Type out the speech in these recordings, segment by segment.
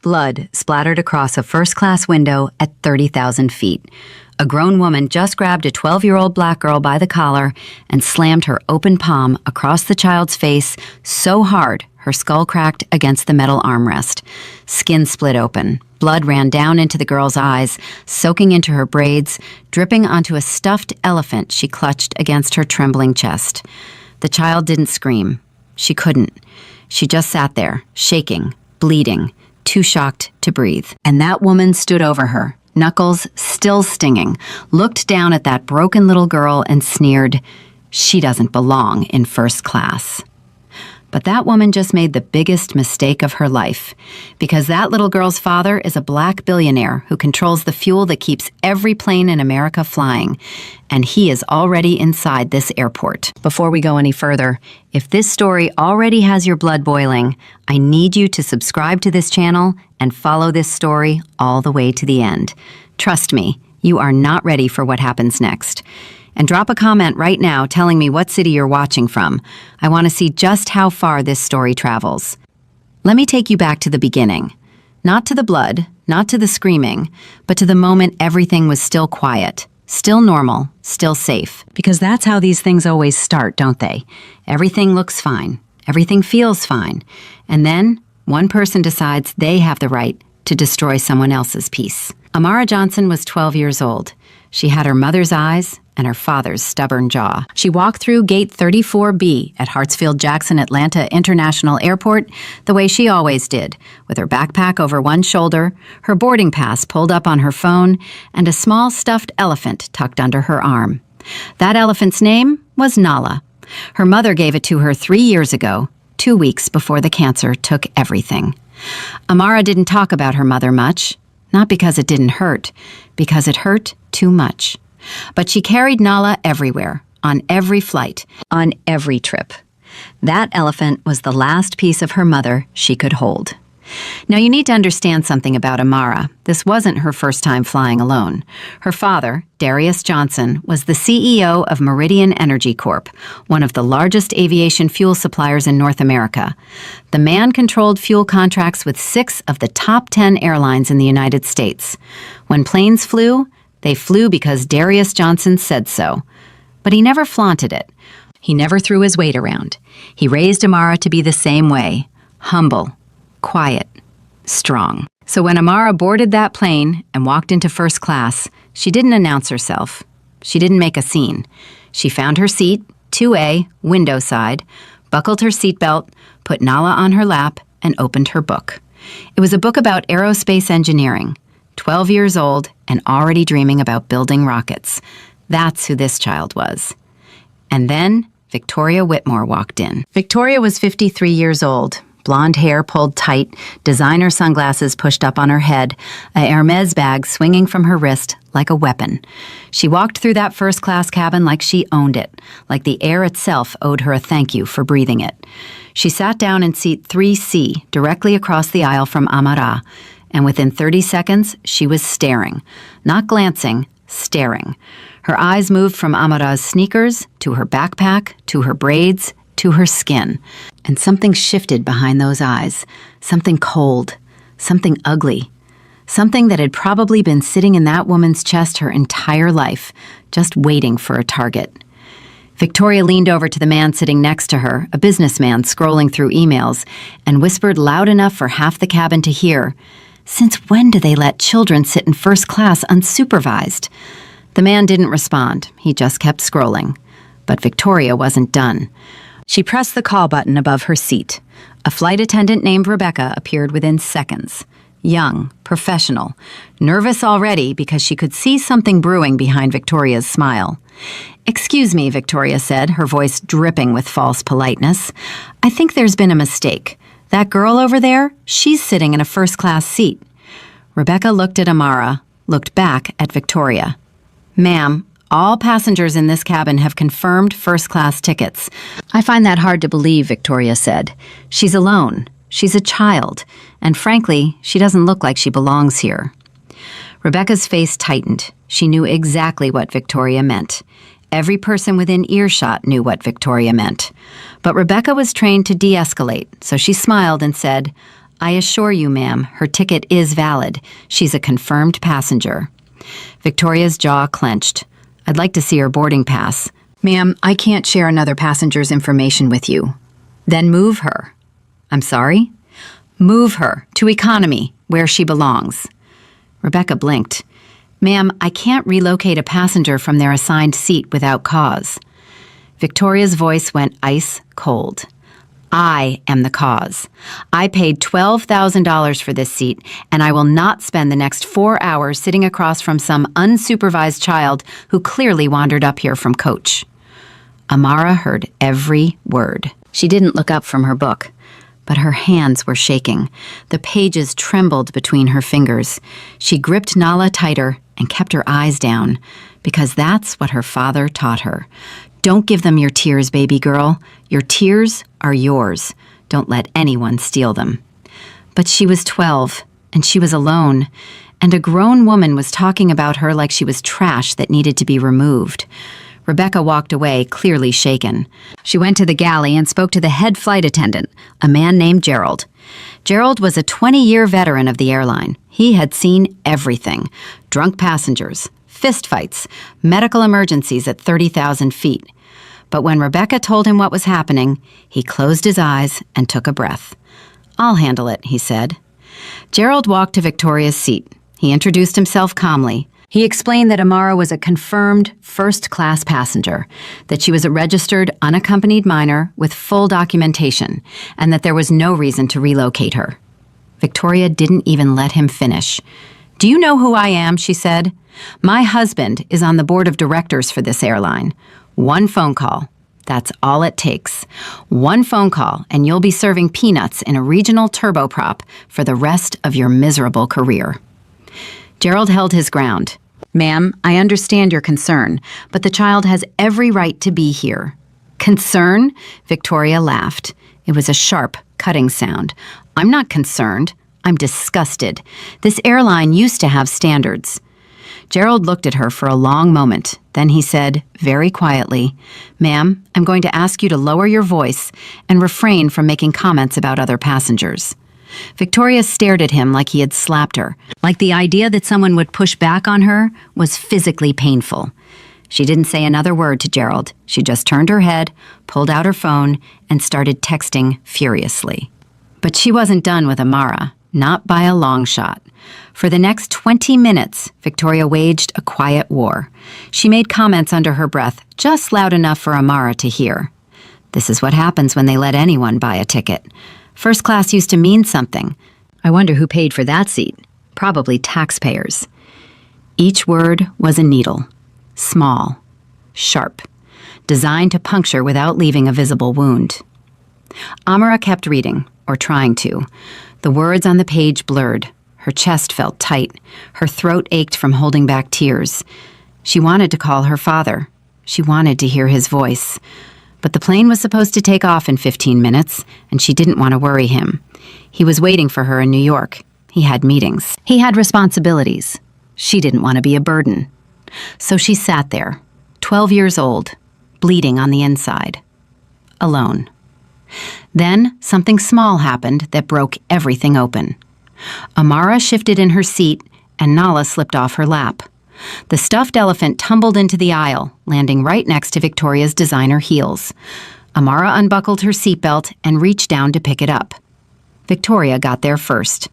Blood splattered across a first-class window at 30,000 feet. A grown woman just grabbed a 12-year-old black girl by the collar and slammed her open palm across the child's face so hard her skull cracked against the metal armrest. Skin split open. Blood ran down into the girl's eyes, soaking into her braids, dripping onto a stuffed elephant she clutched against her trembling chest. The child didn't scream. She couldn't. She just sat there, shaking, bleeding, too shocked to breathe. And that woman stood over her, knuckles still stinging, looked down at that broken little girl and sneered, "She doesn't belong in first class." But that woman just made the biggest mistake of her life, because that little girl's father is a black billionaire who controls the fuel that keeps every plane in America flying, and he is already inside this airport. Before we go any further, if this story already has your blood boiling, I need you to subscribe to this channel and follow this story all the way to the end. Trust me, you are not ready for what happens next. And drop a comment right now telling me what city you're watching from. I want to see just how far this story travels. Let me take you back to the beginning. Not to the blood, not to the screaming, but to the moment everything was still quiet, still normal, still safe. Because that's how these things always start, don't they? Everything looks fine. Everything feels fine. And then one person decides they have the right to destroy someone else's peace. Amara Johnson was 12 years old. She had her mother's eyes and her father's stubborn jaw. She walked through Gate 34B at Hartsfield-Jackson Atlanta International Airport the way she always did, with her backpack over one shoulder, her boarding pass pulled up on her phone, and a small stuffed elephant tucked under her arm. That elephant's name was Nala. Her mother gave it to her 3 years ago, 2 weeks before the cancer took everything. Amara didn't talk about her mother much, not because it didn't hurt, because it hurt too much. But she carried Nala everywhere, on every flight, on every trip. That elephant was the last piece of her mother she could hold. Now you need to understand something about Amara. This wasn't her first time flying alone. Her father, Darius Johnson, was the CEO of Meridian Energy Corp., one of the largest aviation fuel suppliers in North America. The man controlled fuel contracts with 6 of the top 10 airlines in the United States. When planes flew, they flew because Darius Johnson said so. But he never flaunted it. He never threw his weight around. He raised Amara to be the same way, humble, quiet, strong. So when Amara boarded that plane and walked into first class, she didn't announce herself. She didn't make a scene. She found her seat, 2A, window side, buckled her seatbelt, put Nala on her lap, and opened her book. It was a book about aerospace engineering. 12 years old and already dreaming about building rockets. That's who this child was. And then Victoria Whitmore walked in. Victoria was 53 years old, blonde hair pulled tight, designer sunglasses pushed up on her head, a Hermes bag swinging from her wrist like a weapon. She walked through that first-class cabin like she owned it, like the air itself owed her a thank you for breathing it. She sat down in seat 3C, directly across the aisle from Amara, and within 30 seconds, she was staring. Not glancing, staring. Her eyes moved from Amara's sneakers, to her backpack, to her braids, to her skin. And something shifted behind those eyes. Something cold. Something ugly. Something that had probably been sitting in that woman's chest her entire life, just waiting for a target. Victoria leaned over to the man sitting next to her, a businessman scrolling through emails, and whispered loud enough for half the cabin to hear, "Since when do they let children sit in first class unsupervised?" The man didn't respond. He just kept scrolling. But Victoria wasn't done. She pressed the call button above her seat. A flight attendant named Rebecca appeared within seconds. Young, professional, nervous already because she could see something brewing behind Victoria's smile. "Excuse me," Victoria said, her voice dripping with false politeness. "I think there's been a mistake. That girl over there, she's sitting in a first-class seat." Rebecca looked at Amara, looked back at Victoria. "Ma'am, all passengers in this cabin have confirmed first-class tickets." "I find that hard to believe," Victoria said. "She's alone. She's a child. And frankly, she doesn't look like she belongs here." Rebecca's face tightened. She knew exactly what Victoria meant. Every person within earshot knew what Victoria meant. But Rebecca was trained to de-escalate, so she smiled and said, I assure you, ma'am, her ticket is valid. She's a confirmed passenger. Victoria's jaw clenched. I'd like to see her boarding pass. Ma'am, I can't share another passenger's information with you. Then move her. I'm sorry? Move her to economy, where she belongs. Rebecca blinked. Ma'am, I can't relocate a passenger from their assigned seat without cause. Victoria's voice went ice cold. I am the cause. I paid $12,000 for this seat, and I will not spend the next 4 hours sitting across from some unsupervised child who clearly wandered up here from coach. Amara heard every word. She didn't look up from her book, but her hands were shaking. The pages trembled between her fingers. She gripped Nala tighter and kept her eyes down, because that's what her father taught her. Don't give them your tears, baby girl. Your tears are yours. Don't let anyone steal them. But she was 12, and she was alone, and a grown woman was talking about her like she was trash that needed to be removed. Rebecca walked away, clearly shaken. She went to the galley and spoke to the head flight attendant, a man named Gerald. Gerald was a 20-year veteran of the airline. He had seen everything: drunk passengers, fistfights, medical emergencies at 30,000 feet. But when Rebecca told him what was happening, he closed his eyes and took a breath. I'll handle it, he said. Gerald walked to Victoria's seat. He introduced himself calmly. He explained that Amara was a confirmed first-class passenger, that she was a registered, unaccompanied minor with full documentation, and that there was no reason to relocate her. Victoria didn't even let him finish. Do you know who I am? She said. My husband is on the board of directors for this airline. One phone call. That's all it takes. One phone call, and you'll be serving peanuts in a regional turboprop for the rest of your miserable career. Gerald held his ground. Ma'am, I understand your concern, but the child has every right to be here. Concern? Victoria laughed. It was a sharp, cutting sound. I'm not concerned. I'm disgusted. This airline used to have standards. Gerald looked at her for a long moment. Then he said, very quietly, Ma'am, I'm going to ask you to lower your voice and refrain from making comments about other passengers. Victoria stared at him like he had slapped her, like the idea that someone would push back on her was physically painful. She didn't say another word to Gerald. She just turned her head, pulled out her phone, and started texting furiously. But she wasn't done with Amara, not by a long shot. For the next 20 minutes, Victoria waged a quiet war. She made comments under her breath, just loud enough for Amara to hear. This is what happens when they let anyone buy a ticket. First class used to mean something. I wonder who paid for that seat. Probably taxpayers. Each word was a needle. Small. Sharp. Designed to puncture without leaving a visible wound. Amara kept reading, or trying to. The words on the page blurred. Her chest felt tight. Her throat ached from holding back tears. She wanted to call her father. She wanted to hear his voice. But the plane was supposed to take off in 15 minutes, and she didn't want to worry him. He was waiting for her in New York. He had meetings. He had responsibilities. She didn't want to be a burden. So she sat there, 12 years old, bleeding on the inside, alone. Then something small happened that broke everything open. Amara shifted in her seat, and Nala slipped off her lap. The stuffed elephant tumbled into the aisle, landing right next to Victoria's designer heels. Amara unbuckled her seatbelt and reached down to pick it up. Victoria got there first.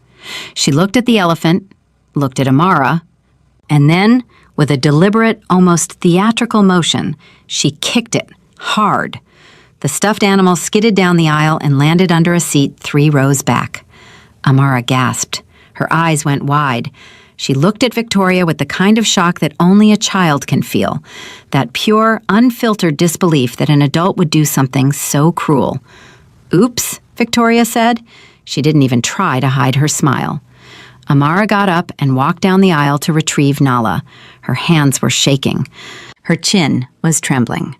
She looked at the elephant, looked at Amara, and then, with a deliberate, almost theatrical motion, she kicked it, hard. The stuffed animal skidded down the aisle and landed under a seat 3 rows back. Amara gasped. Her eyes went wide. She looked at Victoria with the kind of shock that only a child can feel, that pure, unfiltered disbelief that an adult would do something so cruel. Oops, Victoria said. She didn't even try to hide her smile. Amara got up and walked down the aisle to retrieve Nala. Her hands were shaking. Her chin was trembling.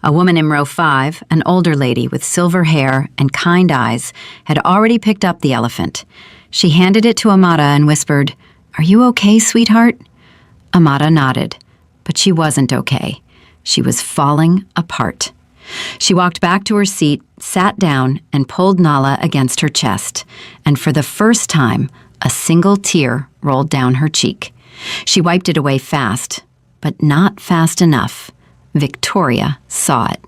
A woman in row 5, an older lady with silver hair and kind eyes, had already picked up the elephant. She handed it to Amara and whispered, "Are you okay, sweetheart?" Amara nodded, but she wasn't okay. She was falling apart. She walked back to her seat, sat down, and pulled Nala against her chest. And for the first time, a single tear rolled down her cheek. She wiped it away fast, but not fast enough. Victoria saw it.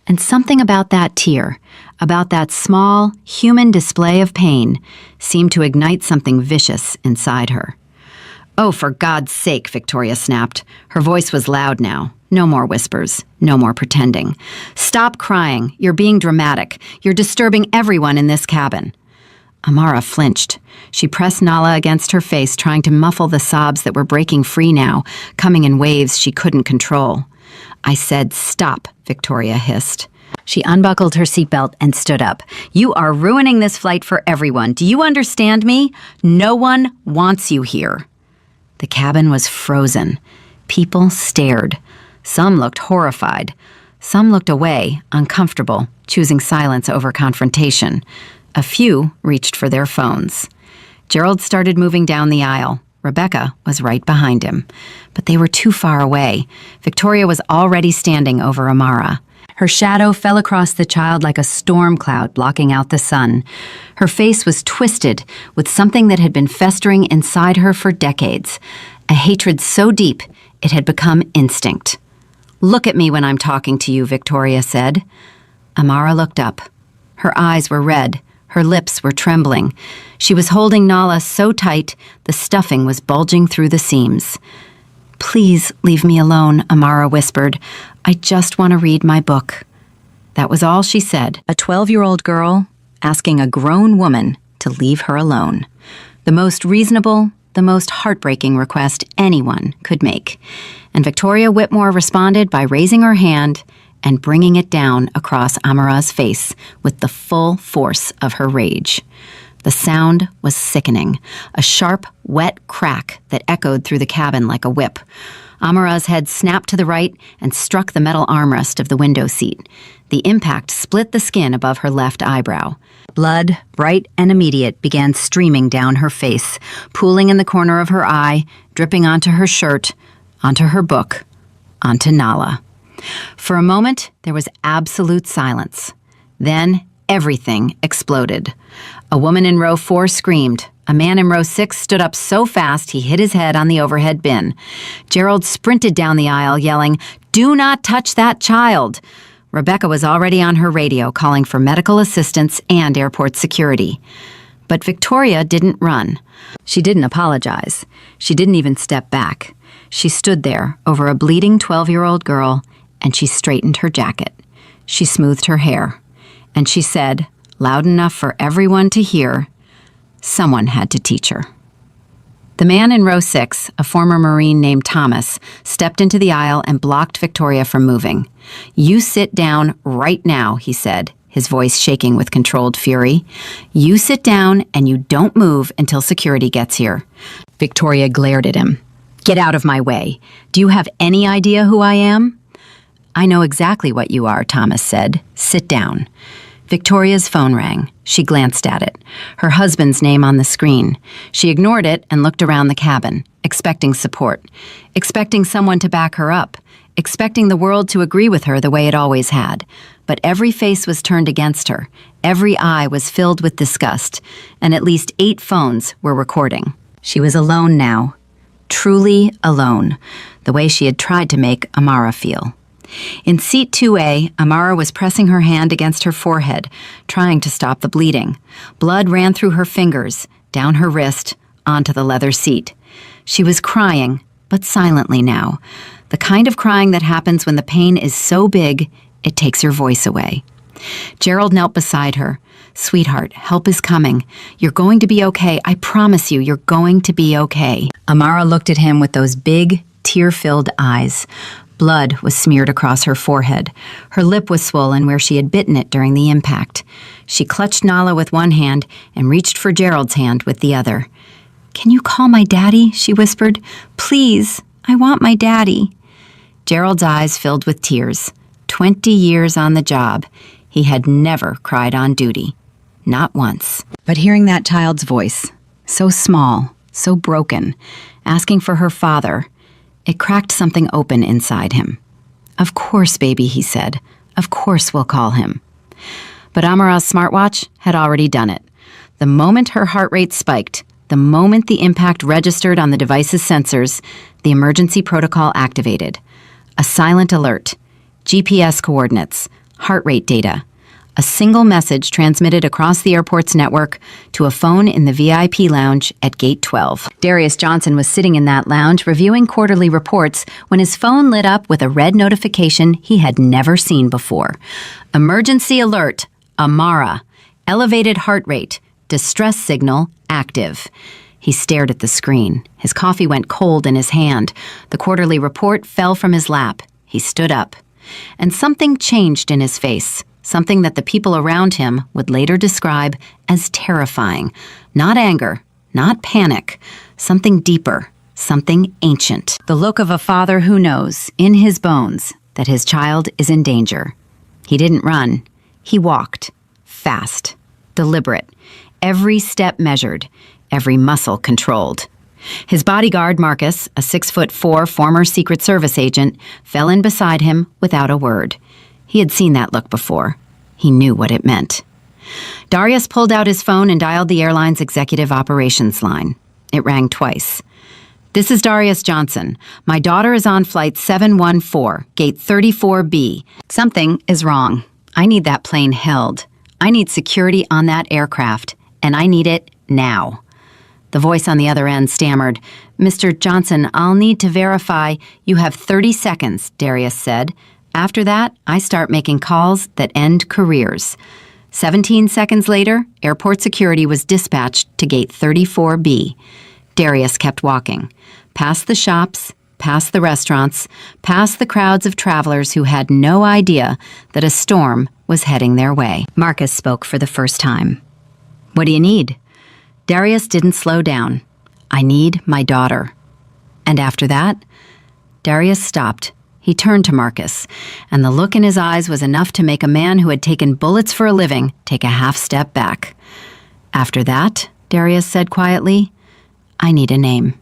And something about that tear, about that small, human display of pain, seemed to ignite something vicious inside her. "Oh, for God's sake," Victoria snapped. Her voice was loud now. No more whispers. No more pretending. "Stop crying. You're being dramatic. You're disturbing everyone in this cabin." Amara flinched. She pressed Nala against her face, trying to muffle the sobs that were breaking free now, coming in waves she couldn't control. "I said stop," Victoria hissed. She unbuckled her seatbelt and stood up. "You are ruining this flight for everyone. Do you understand me? No one wants you here." The cabin was frozen. People stared. Some looked horrified. Some looked away, uncomfortable, choosing silence over confrontation. A few reached for their phones. Gerald started moving down the aisle. Rebecca was right behind him. But they were too far away. Victoria was already standing over Amara. Her shadow fell across the child like a storm cloud blocking out the sun. Her face was twisted with something that had been festering inside her for decades, a hatred so deep it had become instinct. "Look at me when I'm talking to you," Victoria said. Amara looked up. Her eyes were red. Her lips were trembling. She was holding Nala so tight, the stuffing was bulging through the seams. "Please leave me alone," Amara whispered. "I just want to read my book." That was all she said. A 12-year-old girl asking a grown woman to leave her alone. The most reasonable, the most heartbreaking request anyone could make. And Victoria Whitmore responded by raising her hand and bringing it down across Amara's face with the full force of her rage. The sound was sickening, a sharp, wet crack that echoed through the cabin like a whip. Amara's head snapped to the right and struck the metal armrest of the window seat. The impact split the skin above her left eyebrow. Blood, bright and immediate, began streaming down her face, pooling in the corner of her eye, dripping onto her shirt, onto her book, onto Nala. For a moment, there was absolute silence. Then, everything exploded. A woman in row 4 screamed. A man in row 6 stood up so fast he hit his head on the overhead bin. Gerald sprinted down the aisle, yelling, "Do not touch that child!" Rebecca was already on her radio, calling for medical assistance and airport security. But Victoria didn't run. She didn't apologize. She didn't even step back. She stood there over a bleeding 12-year-old girl, and she straightened her jacket. She smoothed her hair. And she said, loud enough for everyone to hear, someone had to teach her. The man in row 6, a former Marine named Thomas, stepped into the aisle and blocked Victoria from moving. "You sit down right now," he said, his voice shaking with controlled fury. "You sit down and you don't move until security gets here." Victoria glared at him. "Get out of my way. Do you have any idea who I am?" "I know exactly what you are," Thomas said. "Sit down." Victoria's phone rang. She glanced at it. Her husband's name on the screen. She ignored it and looked around the cabin, expecting support, expecting someone to back her up, expecting the world to agree with her the way it always had. But every face was turned against her. Every eye was filled with disgust, and at least 8 phones were recording. She was alone now. Truly alone, the way she had tried to make Amara feel. In seat 2A, Amara was pressing her hand against her forehead, trying to stop the bleeding. Blood ran through her fingers, down her wrist, onto the leather seat. She was crying, but silently now. The kind of crying that happens when the pain is so big, it takes your voice away. Gerald knelt beside her. "Sweetheart, help is coming. You're going to be okay. I promise you, you're going to be okay." Amara looked at him with those big, tear-filled eyes. Blood was smeared across her forehead. Her lip was swollen where she had bitten it during the impact. She clutched Nala with one hand and reached for Gerald's hand with the other. "Can you call my daddy?" she whispered. "Please, I want my daddy." Gerald's eyes filled with tears. 20 years on the job. He had never cried on duty. Not once. But hearing that child's voice, so small, so broken, asking for her father, it cracked something open inside him. "Of course, baby," he said. Of course we'll call him. But Amara's smartwatch had already done it. The moment her heart rate spiked, the moment the impact registered on the device's sensors, the emergency protocol activated. A silent alert, GPS coordinates, heart rate data. A single message transmitted across the airport's network to a phone in the VIP lounge at Gate 12. Darius Johnson was sitting in that lounge reviewing quarterly reports when his phone lit up with a red notification he had never seen before. Emergency alert, Amara. Elevated heart rate, distress signal active. He stared at the screen. His coffee went cold in his hand. The quarterly report fell from his lap. He stood up. And something changed in his face. Something that the people around him would later describe as terrifying. Not anger, not panic, something deeper, something ancient. The look of a father who knows, in his bones, that his child is in danger. He didn't run. He walked. Fast. Deliberate. Every step measured. Every muscle controlled. His bodyguard, Marcus, a 6'4" former Secret Service agent, fell in beside him without a word. He had seen that look before. He knew what it meant. Darius pulled out his phone and dialed the airline's executive operations line. It rang twice. "This is Darius Johnson. My daughter is on flight 714, gate 34B. Something is wrong. I need that plane held. I need security on that aircraft, and I need it now." The voice on the other end stammered. "Mr. Johnson, I'll need to verify." "You have 30 seconds, Darius said. "After that, I start making calls that end careers." 17 seconds later, airport security was dispatched to gate 34B. Darius kept walking. Past the shops, past the restaurants, past the crowds of travelers who had no idea that a storm was heading their way. Marcus spoke for the first time. "What do you need?" Darius didn't slow down. "I need my daughter." And after that, Darius stopped. He turned to Marcus, and the look in his eyes was enough to make a man who had taken bullets for a living take a half step back. "After that," Darius said quietly, "I need a name."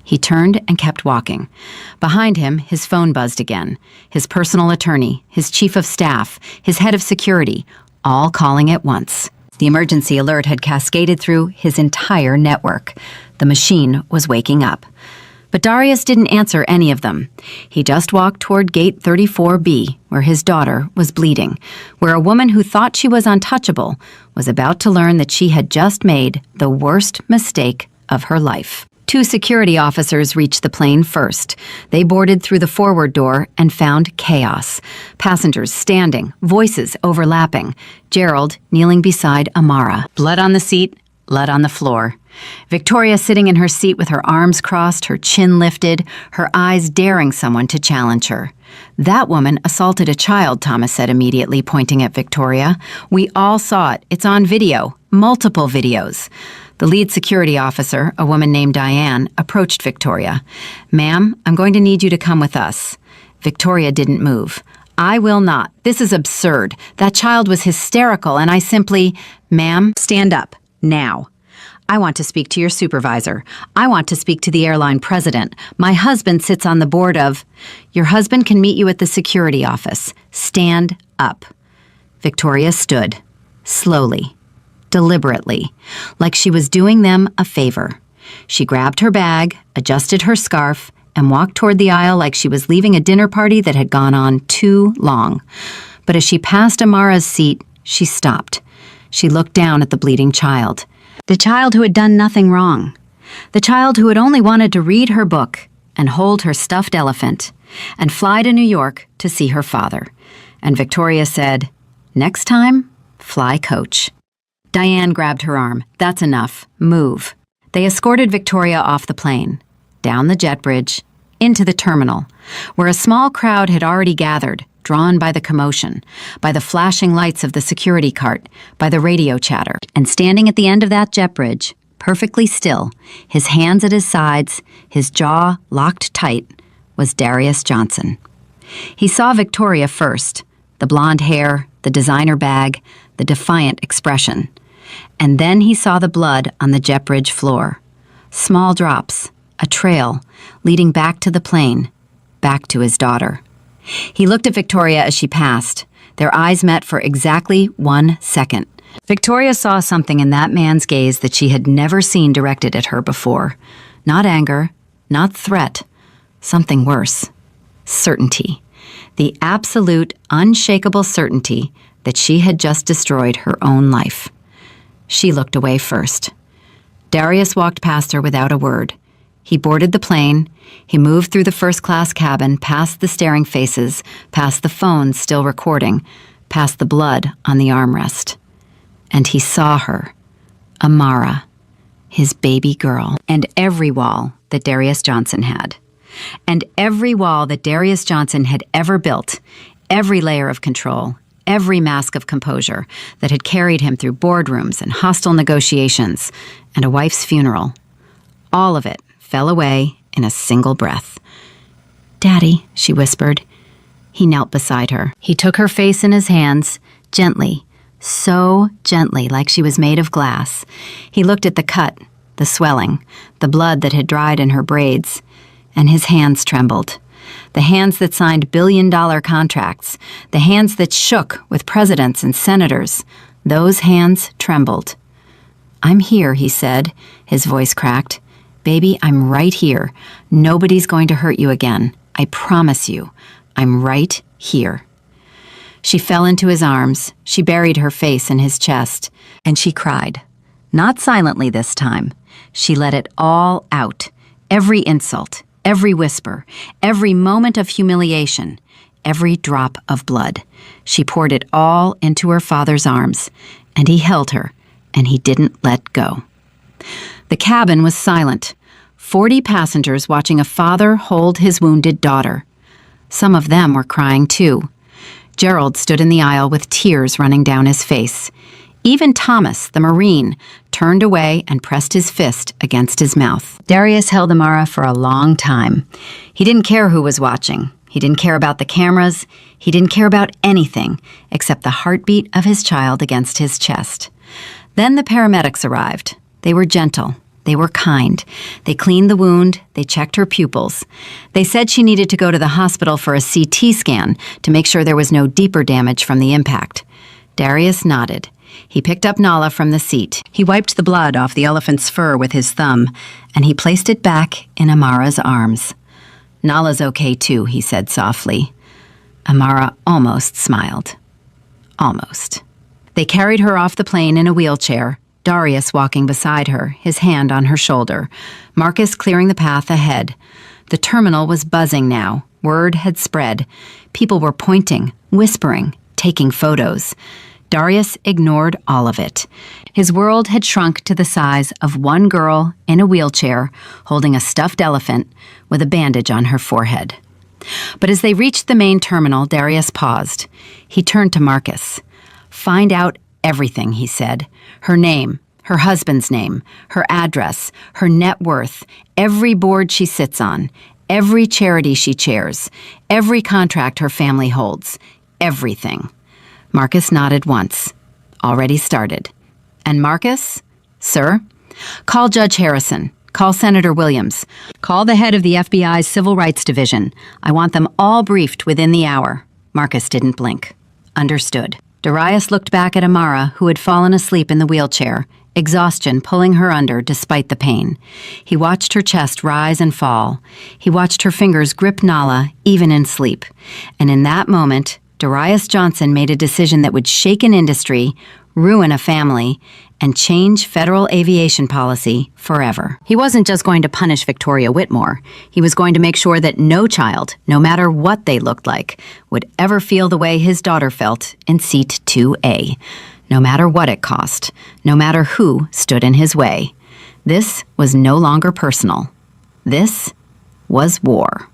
He turned and kept walking. Behind him, his phone buzzed again. His personal attorney, his chief of staff, his head of security, all calling at once. The emergency alert had cascaded through his entire network. The machine was waking up. But Darius didn't answer any of them. He just walked toward gate 34B, where his daughter was bleeding, where a woman who thought she was untouchable was about to learn that she had just made the worst mistake of her life. 2 security officers reached the plane first. They boarded through the forward door and found chaos. Passengers standing, voices overlapping. Gerald kneeling beside Amara. Blood on the seat, blood on the floor. Victoria sitting in her seat with her arms crossed, her chin lifted, her eyes daring someone to challenge her. "That woman assaulted a child," Thomas said immediately, pointing at Victoria. "We all saw it. It's on video. Multiple videos." The lead security officer, a woman named Diane, approached Victoria. "Ma'am, I'm going to need you to come with us." Victoria didn't move. "I will not. This is absurd. That child was hysterical, and I simply—" "Ma'am, stand up. Now. I want to speak to your supervisor. I want to speak to the airline president. My husband sits on the board of—" "Your husband can meet you at the security office. Stand up." Victoria stood, slowly, deliberately, like she was doing them a favor. She grabbed her bag, adjusted her scarf, and walked toward the aisle like she was leaving a dinner party that had gone on too long. But as she passed Amara's seat, she stopped. She looked down at the bleeding child. The child who had done nothing wrong. The child who had only wanted to read her book and hold her stuffed elephant and fly to New York to see her father. And Victoria said, "Next time, fly coach." Diane grabbed her arm. "That's enough. Move." They escorted Victoria off the plane, down the jet bridge, into the terminal, where a small crowd had already gathered, drawn by the commotion, by the flashing lights of the security cart, by the radio chatter. And standing at the end of that jet bridge, perfectly still, his hands at his sides, his jaw locked tight, was Darius Johnson. He saw Victoria first, the blonde hair, the designer bag, the defiant expression. And then he saw the blood on the jet bridge floor. Small drops, a trail, leading back to the plane, back to his daughter. He looked at Victoria as she passed. Their eyes met for exactly 1 second. Victoria saw something in that man's gaze that she had never seen directed at her before. Not anger, not threat, something worse. Certainty. The absolute, unshakable certainty that she had just destroyed her own life. She looked away first. Darius walked past her without a word. He boarded the plane. He moved through the first-class cabin, past the staring faces, past the phones still recording, past the blood on the armrest. And he saw her, Amara, his baby girl, and every wall that Darius Johnson had. And every wall that Darius Johnson had ever built, every layer of control, every mask of composure that had carried him through boardrooms and hostile negotiations and a wife's funeral. All of it fell away in a single breath. "Daddy," she whispered. He knelt beside her. He took her face in his hands, gently, so gently, like she was made of glass. He looked at the cut, the swelling, the blood that had dried in her braids, and his hands trembled. The hands that signed billion-dollar contracts, the hands that shook with presidents and senators, those hands trembled. "I'm here," he said, his voice cracked. "Baby, I'm right here. Nobody's going to hurt you again. I promise you. I'm right here." She fell into his arms. She buried her face in his chest, and she cried. Not silently this time. She let it all out. Every insult, every whisper, every moment of humiliation, every drop of blood. She poured it all into her father's arms, and he held her, and he didn't let go. The cabin was silent. 40 passengers watching a father hold his wounded daughter. Some of them were crying too. Gerald stood in the aisle with tears running down his face. Even Thomas, the Marine, turned away and pressed his fist against his mouth. Darius held Amara for a long time. He didn't care who was watching. He didn't care about the cameras. He didn't care about anything except the heartbeat of his child against his chest. Then the paramedics arrived. They were gentle. They were kind. They cleaned the wound. They checked her pupils. They said she needed to go to the hospital for a CT scan to make sure there was no deeper damage from the impact. Darius nodded. He picked up Nala from the seat. He wiped the blood off the elephant's fur with his thumb, and he placed it back in Amara's arms. "Nala's okay too," he said softly. Amara almost smiled. Almost. They carried her off the plane in a wheelchair, Darius walking beside her, his hand on her shoulder, Marcus clearing the path ahead. The terminal was buzzing now. Word had spread. People were pointing, whispering, taking photos. Darius ignored all of it. His world had shrunk to the size of one girl in a wheelchair holding a stuffed elephant with a bandage on her forehead. But as they reached the main terminal, Darius paused. He turned to Marcus. "Find out everything," he said. "Her name, her husband's name, her address, her net worth, every board she sits on, every charity she chairs, every contract her family holds, everything." Marcus nodded once. Already started. "And Marcus? Sir? Call Judge Harrison. Call Senator Williams. Call the head of the FBI's Civil Rights Division. I want them all briefed within the hour." Marcus didn't blink. Understood. Darius looked back at Amara, who had fallen asleep in the wheelchair, exhaustion pulling her under despite the pain. He watched her chest rise and fall. He watched her fingers grip Nala, even in sleep. And in that moment, Darius Johnson made a decision that would shake an industry, ruin a family, and change federal aviation policy forever. He wasn't just going to punish Victoria Whitmore. He was going to make sure that no child, no matter what they looked like, would ever feel the way his daughter felt in seat 2A, no matter what it cost, no matter who stood in his way. This was no longer personal. This was war.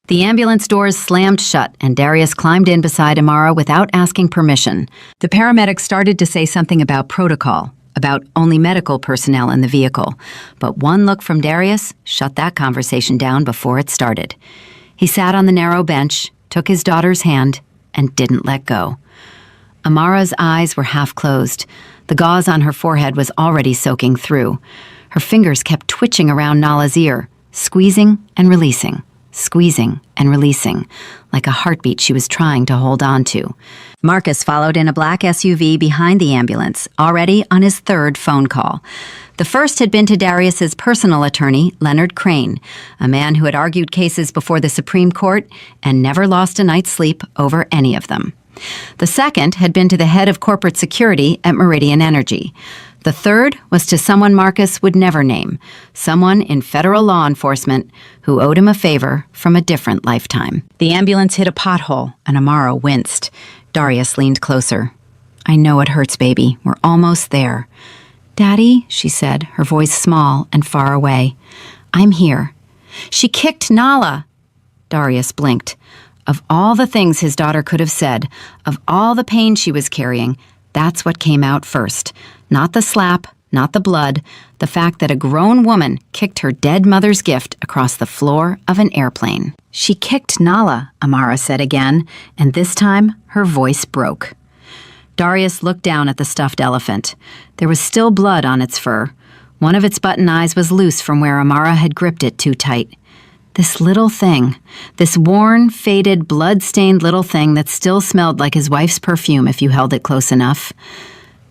The ambulance doors slammed shut, and Darius climbed in beside Amara without asking permission. The paramedics started to say something about protocol, about only medical personnel in the vehicle, but one look from Darius shut that conversation down before it started. He sat on the narrow bench, took his daughter's hand, and didn't let go. Amara's eyes were half closed. The gauze on her forehead was already soaking through. Her fingers kept twitching around Nala's ear, squeezing and releasing. squeezing and releasing, like a heartbeat she was trying to hold on to. Marcus followed in a black SUV behind the ambulance, already on his third phone call. The first had been to Darius's personal attorney, Leonard Crane, a man who had argued cases before the Supreme Court and never lost a night's sleep over any of them. The second had been to the head of corporate security at Meridian Energy. The third was to someone Marcus would never name, someone in federal law enforcement who owed him a favor from a different lifetime. The ambulance hit a pothole, and Amara winced. Darius leaned closer. "I know it hurts, baby. We're almost there." "Daddy," she said, her voice small and far away. "I'm here." "She kicked Nala." Darius blinked. Of all the things his daughter could have said, of all the pain she was carrying, that's what came out first. Not the slap, not the blood, the fact that a grown woman kicked her dead mother's gift across the floor of an airplane. "She kicked Nala," Amara said again, and this time her voice broke. Darius looked down at the stuffed elephant. There was still blood on its fur. One of its button eyes was loose from where Amara had gripped it too tight. This little thing, this worn, faded, blood-stained little thing that still smelled like his wife's perfume if you held it close enough.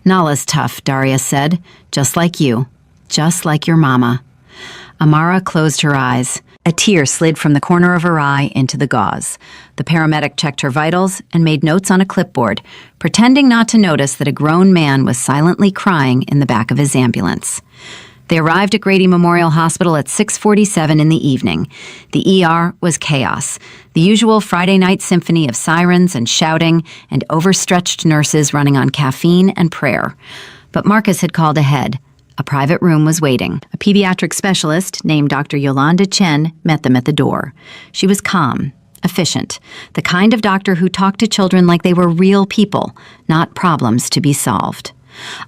"Nala's tough," Darius said. "Just like you. Just like your mama." Amara closed her eyes. A tear slid from the corner of her eye into the gauze. The paramedic checked her vitals and made notes on a clipboard, pretending not to notice that a grown man was silently crying in the back of his ambulance. They arrived at Grady Memorial Hospital at 6:47 in the evening. The ER was chaos, the usual Friday night symphony of sirens and shouting and overstretched nurses running on caffeine and prayer. But Marcus had called ahead. A private room was waiting. A pediatric specialist named Dr. Yolanda Chen met them at the door. She was calm, efficient, the kind of doctor who talked to children like they were real people, not problems to be solved.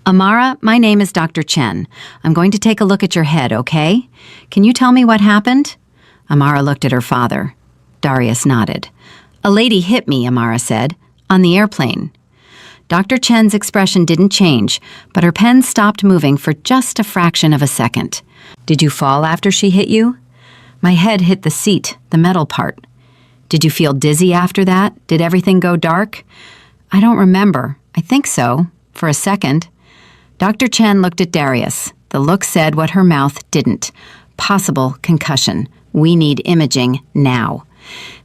"Amara, my name is Dr. Chen. I'm going to take a look at your head, okay? Can you tell me what happened?" Amara looked at her father. Darius nodded. "A lady hit me," Amara said, "on the airplane." Dr. Chen's expression didn't change, but her pen stopped moving for just a fraction of a second. "Did you fall after she hit you?" "My head hit the seat, the metal part." "Did you feel dizzy after that? Did everything go dark?" "I don't remember. I think so. For a second." Dr. Chen looked at Darius. The look said what her mouth didn't. Possible concussion. We need imaging now.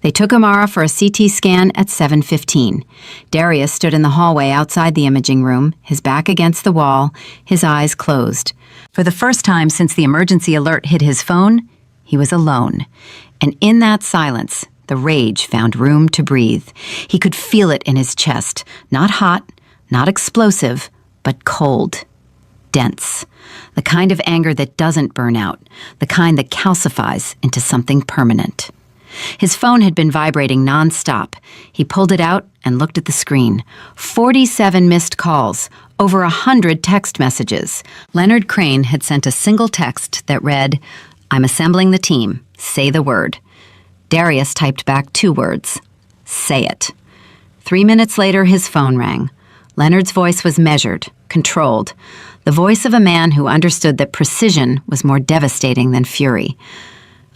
They took Amara for a CT scan at 7:15. Darius stood in the hallway outside the imaging room, his back against the wall, his eyes closed. For the first time since the emergency alert hit his phone, he was alone. And in that silence, the rage found room to breathe. He could feel it in his chest, not hot, not explosive, but cold, dense. The kind of anger that doesn't burn out, the kind that calcifies into something permanent. His phone had been vibrating nonstop. He pulled it out and looked at the screen. 47 missed calls, over 100 text messages. Leonard Crane had sent a single text that read, "I'm assembling the team. Say the word." Darius typed back 2 words. "Say it." 3 minutes later, his phone rang. Leonard's voice was measured, controlled, the voice of a man who understood that precision was more devastating than fury.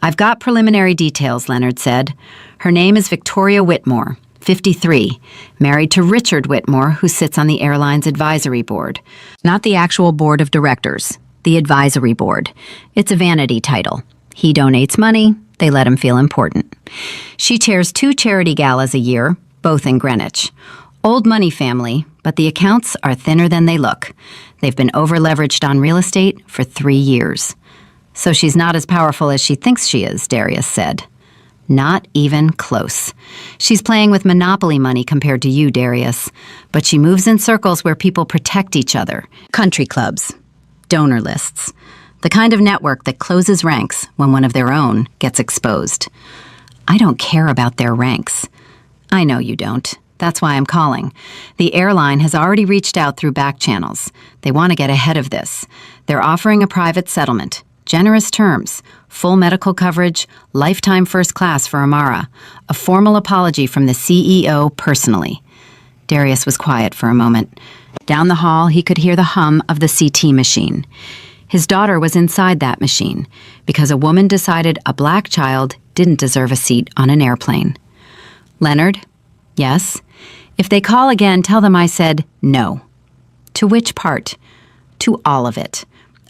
"I've got preliminary details," Leonard said. "Her name is Victoria Whitmore, 53, married to Richard Whitmore, who sits on the airline's advisory board. Not the actual board of directors, the advisory board. It's a vanity title. He donates money, they let him feel important. She chairs 2 charity galas a year, both in Greenwich. Old money family, but the accounts are thinner than they look. They've been over-leveraged on real estate for 3 years. So she's not as powerful as she thinks she is, Darius said. Not even close. She's playing with monopoly money compared to you, Darius. But she moves in circles where people protect each other. Country clubs. Donor lists. The kind of network that closes ranks when one of their own gets exposed. I don't care about their ranks. I know you don't. That's why I'm calling. The airline has already reached out through back channels. They want to get ahead of this. They're offering a private settlement. Generous terms, full medical coverage, lifetime first class for Amara, a formal apology from the CEO personally. Darius was quiet for a moment. Down the hall, he could hear the hum of the CT machine. His daughter was inside that machine because a woman decided a black child didn't deserve a seat on an airplane. Leonard, yes? If they call again, tell them I said no. To which part? To all of it.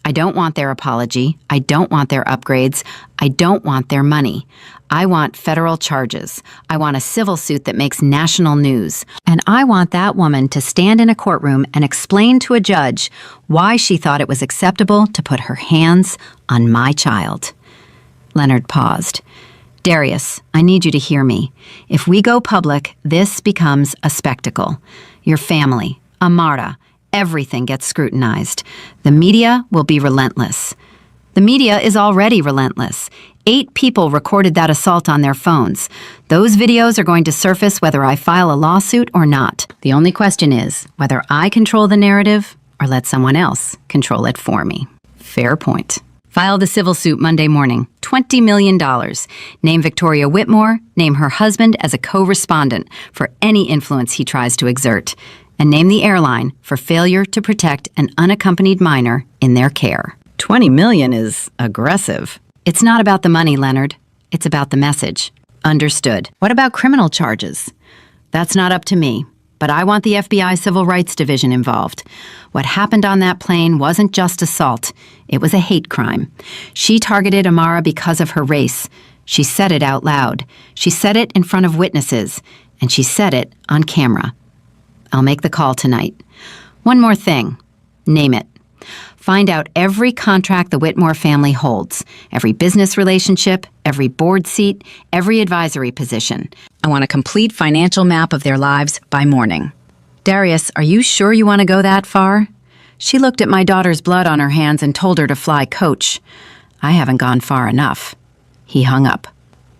I don't want their apology. I don't want their upgrades. I don't want their money. I want federal charges. I want a civil suit that makes national news. And I want that woman to stand in a courtroom and explain to a judge why she thought it was acceptable to put her hands on my child. Leonard paused. Darius, I need you to hear me. If we go public, this becomes a spectacle. Your family, Amara, everything gets scrutinized. The media will be relentless. The media is already relentless. 8 people recorded that assault on their phones. Those videos are going to surface whether I file a lawsuit or not. The only question is whether I control the narrative or let someone else control it for me. Fair point. File the civil suit Monday morning. $20 million. Name Victoria Whitmore, name her husband as a co-respondent for any influence he tries to exert, and name the airline for failure to protect an unaccompanied minor in their care. $20 million is aggressive. It's not about the money, Leonard. It's about the message. Understood. What about criminal charges? That's not up to me, but I want the FBI Civil Rights Division involved. What happened on that plane wasn't just assault. It was a hate crime. She targeted Amara because of her race. She said it out loud. She said it in front of witnesses, and she said it on camera. I'll make the call tonight. One more thing. Name it. Find out every contract the Whitmore family holds, every business relationship, every board seat, every advisory position. I want a complete financial map of their lives by morning. Darius, are you sure you want to go that far? She looked at my daughter's blood on her hands and told her to fly coach. I haven't gone far enough. He hung up.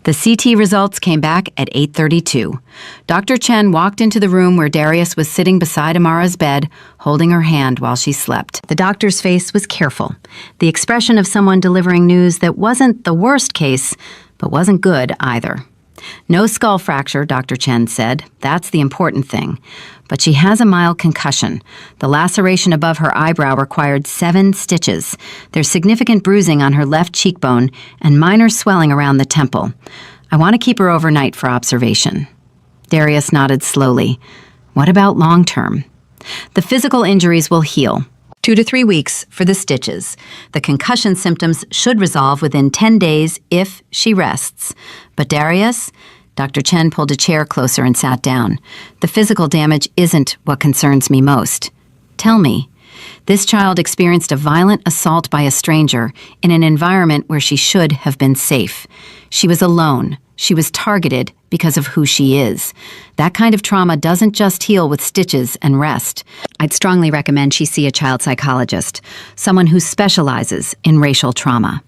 The CT results came back at 8:32. Dr. Chen walked into the room where Darius was sitting beside Amara's bed, holding her hand while she slept. The doctor's face was careful, the expression of someone delivering news that wasn't the worst case, but wasn't good either. No skull fracture, Dr. Chen said. That's the important thing. But she has a mild concussion. The laceration above her eyebrow required 7 stitches. There's significant bruising on her left cheekbone and minor swelling around the temple. I want to keep her overnight for observation. Darius nodded slowly. What about long term? The physical injuries will heal. 2 to 3 weeks for the stitches. The concussion symptoms should resolve within 10 days if she rests. But Darius? Dr. Chen pulled a chair closer and sat down. The physical damage isn't what concerns me most. Tell me, this child experienced a violent assault by a stranger in an environment where she should have been safe. She was alone. She was targeted because of who she is. That kind of trauma doesn't just heal with stitches and rest. I'd strongly recommend she see a child psychologist, someone who specializes in racial trauma.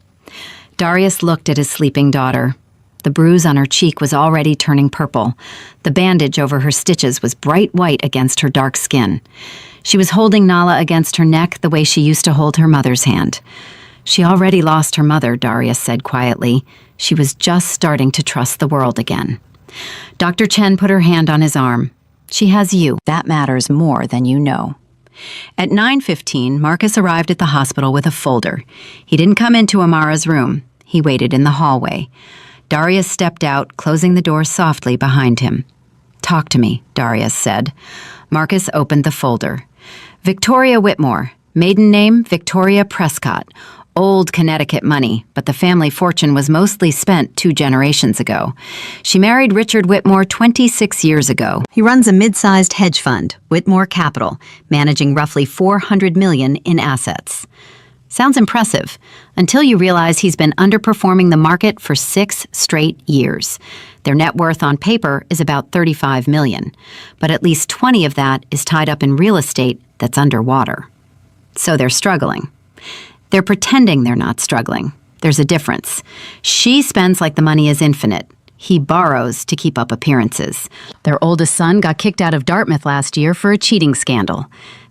Darius looked at his sleeping daughter. The bruise on her cheek was already turning purple. The bandage over her stitches was bright white against her dark skin. She was holding Nala against her neck the way she used to hold her mother's hand. She already lost her mother, Darius said quietly. She was just starting to trust the world again. Dr. Chen put her hand on his arm. She has you. That matters more than you know. At 9:15, Marcus arrived at the hospital with a folder. He didn't come into Amara's room. He waited in the hallway. Darius stepped out, closing the door softly behind him. Talk to me, Darius said. Marcus opened the folder. Victoria Whitmore, maiden name Victoria Prescott. Old Connecticut money, but the family fortune was mostly spent 2 generations ago. She married Richard Whitmore 26 years ago. He runs a mid-sized hedge fund, Whitmore Capital, managing roughly $400 million in assets. Sounds impressive, until you realize he's been underperforming the market for 6 straight years. Their net worth on paper is about $35 million, but at least 20 of that is tied up in real estate that's underwater. So they're struggling. They're pretending they're not struggling. There's a difference. She spends like the money is infinite. He borrows to keep up appearances. Their oldest son got kicked out of Dartmouth last year for a cheating scandal.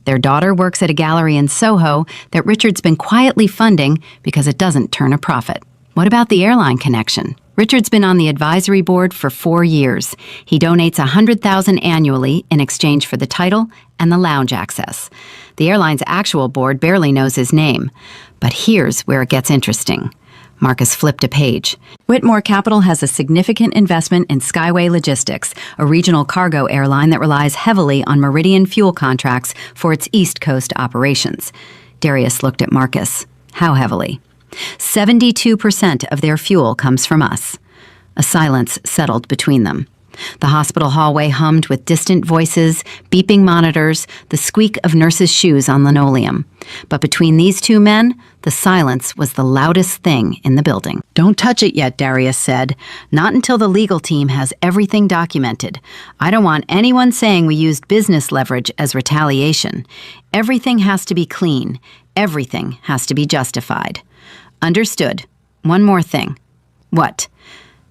Their daughter works at a gallery in Soho that Richard's been quietly funding because it doesn't turn a profit. What about the airline connection? Richard's been on the advisory board for 4 years. He donates $100,000 annually in exchange for the title and the lounge access. The airline's actual board barely knows his name. But here's where it gets interesting. Marcus flipped a page. Whitmore Capital has a significant investment in Skyway Logistics, a regional cargo airline that relies heavily on Meridian fuel contracts for its East Coast operations. Darius looked at Marcus. How heavily? 72% of their fuel comes from us. A silence settled between them. The hospital hallway hummed with distant voices, beeping monitors, the squeak of nurses' shoes on linoleum. But between these two men, the silence was the loudest thing in the building. "Don't touch it yet," Darius said. "Not until the legal team has everything documented. I don't want anyone saying we used business leverage as retaliation. Everything has to be clean. Everything has to be justified." "Understood. One more thing." "What?"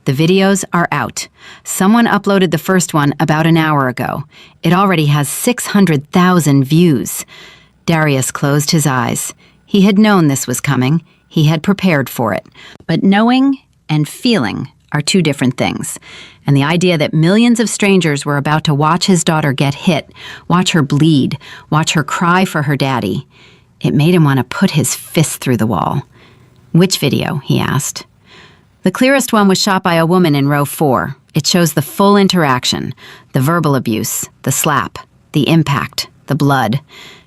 "The videos are out. Someone uploaded the first one about an hour ago. It already has 600,000 views. Darius closed his eyes. He had known this was coming. He had prepared for it. But knowing and feeling are two different things. And the idea that millions of strangers were about to watch his daughter get hit, watch her bleed, watch her cry for her daddy, it made him want to put his fist through the wall. "Which video?" he asked. "The clearest one was shot by a woman in row 4. It shows the full interaction, the verbal abuse, the slap, the impact, the blood.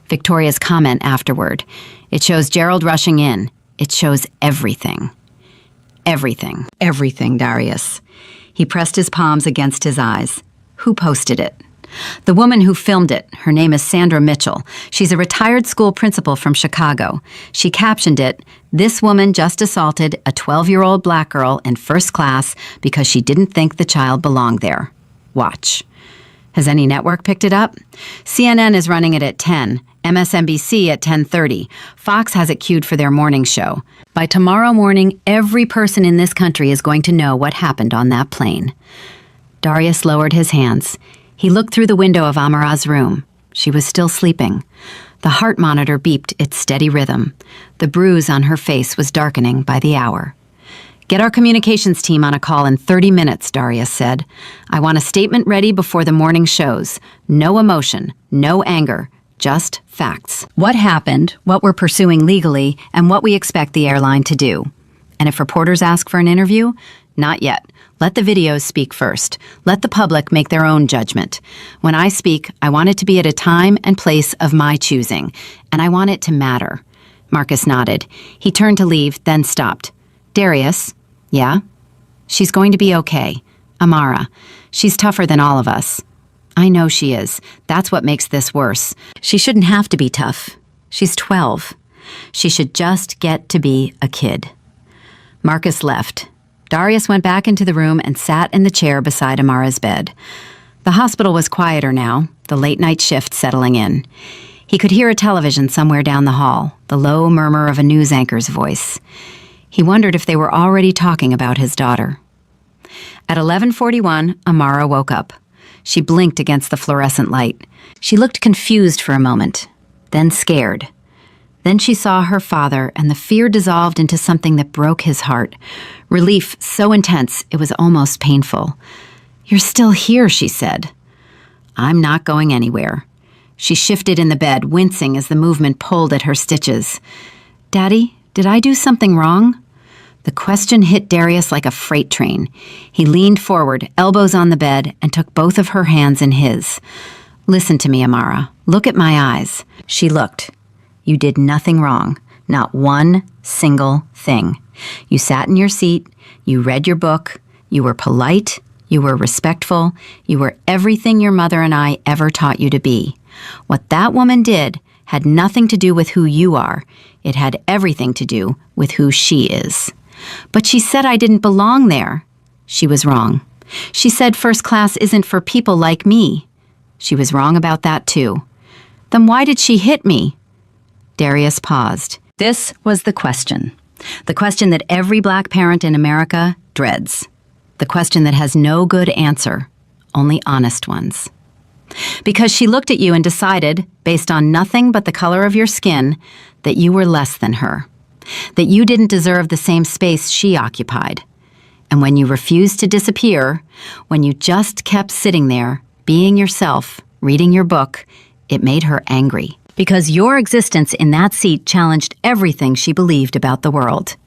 Victoria's comment afterward. It shows Gerald rushing in. It shows everything. Everything. Everything, Darius." He pressed his palms against his eyes. "Who posted it?" "The woman who filmed it. Her name is Sandra Mitchell. She's a retired school principal from Chicago. She captioned it, 'This woman just assaulted a 12-year-old black girl in first class because she didn't think the child belonged there. Watch.'" Has any network picked it up? CNN is running it at 10, MSNBC at 10:30. Fox has it queued for their morning show. By tomorrow morning, every person in this country is going to know what happened on that plane. Darius lowered his hands. He looked through the window of Amara's room. She was still sleeping. The heart monitor beeped its steady rhythm. The bruise on her face was darkening by the hour. "Get our communications team on a call in 30 minutes, Darius said. "I want a statement ready before the morning shows. No emotion, no anger, just facts. What happened, what we're pursuing legally, and what we expect the airline to do. And if reporters ask for an interview, not yet. Let the videos speak first. Let the public make their own judgment. When I speak, I want it to be at a time and place of my choosing, and I want it to matter." Marcus nodded. He turned to leave, then stopped. "Darius?" "Yeah?" "She's going to be okay. Amara. She's tougher than all of us." "I know she is. That's what makes this worse. She shouldn't have to be tough. She's 12. She should just get to be a kid." Marcus left. Darius went back into the room and sat in the chair beside Amara's bed. The hospital was quieter now, the late-night shift settling in. He could hear a television somewhere down the hall, the low murmur of a news anchor's voice. He wondered if they were already talking about his daughter. At 11:41, Amara woke up. She blinked against the fluorescent light. She looked confused for a moment, then scared. Then she saw her father, and the fear dissolved into something that broke his heart. Relief so intense it was almost painful. "You're still here," she said. "I'm not going anywhere." She shifted in the bed, wincing as the movement pulled at her stitches. "Daddy, did I do something wrong?" The question hit Darius like a freight train. He leaned forward, elbows on the bed, and took both of her hands in his. "Listen to me, Amara. Look at my eyes." She looked. "You did nothing wrong. Not one single thing. You sat in your seat. You read your book. You were polite. You were respectful. You were everything your mother and I ever taught you to be. What that woman did had nothing to do with who you are. It had everything to do with who she is. But she said I didn't belong there." She was wrong. "She said first class isn't for people like me." She was wrong about that too. "Then why did she hit me?" Darius paused. This was the question. The question that every black parent in America dreads. The question that has no good answer, only honest ones. Because she looked at you and decided, based on nothing but the color of your skin, that you were less than her. That you didn't deserve the same space she occupied. And when you refused to disappear, when you just kept sitting there, being yourself, reading your book, it made her angry. Because your existence in that seat challenged everything she believed about the world.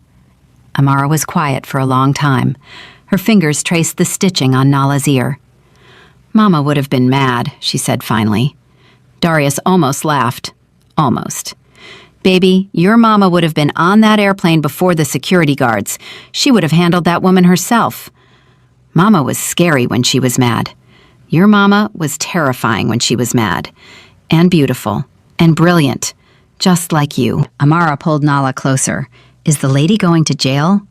Amara was quiet for a long time. Her fingers traced the stitching on Nala's ear. Mama would have been mad, she said finally. Darius almost laughed. Almost. Baby, your mama would have been on that airplane before the security guards. She would have handled that woman herself. Mama was scary when she was mad. Your mama was terrifying when she was mad. And beautiful. And brilliant. Just like you. Amara pulled Nala closer. Is the lady going to jail?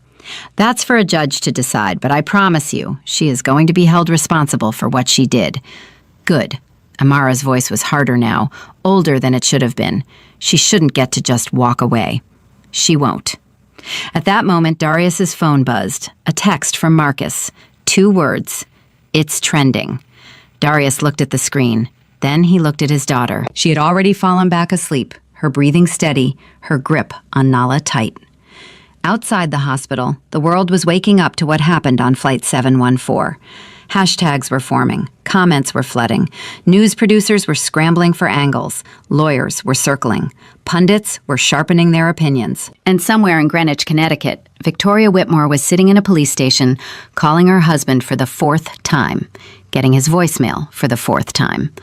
That's for a judge to decide, but I promise you, she is going to be held responsible for what she did. Good. Amara's voice was harder now, older than it should have been. She shouldn't get to just walk away. She won't. At that moment, Darius's phone buzzed. A text from Marcus. 2 words. It's trending. Darius looked at the screen. Then he looked at his daughter. She had already fallen back asleep, her breathing steady, her grip on Nala tight. Outside the hospital, the world was waking up to what happened on Flight 714. Hashtags were forming. Comments were flooding. News producers were scrambling for angles. Lawyers were circling. Pundits were sharpening their opinions. And somewhere in Greenwich, Connecticut, Victoria Whitmore was sitting in a police station, calling her husband for the 4th time, getting his voicemail for the 4th time.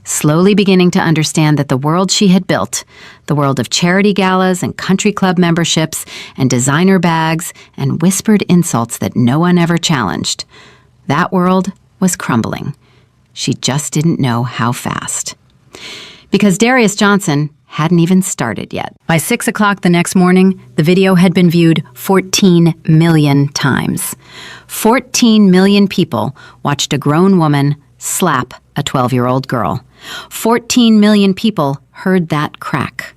Slowly beginning to understand that the world she had built, the world of charity galas and country club memberships and designer bags and whispered insults that no one ever challenged, that world was crumbling. She just didn't know how fast. Because Darius Johnson hadn't even started yet. By 6 o'clock the next morning, the video had been viewed 14 million times. 14 million people watched a grown woman slap a 12-year-old girl. 14 million people heard that crack.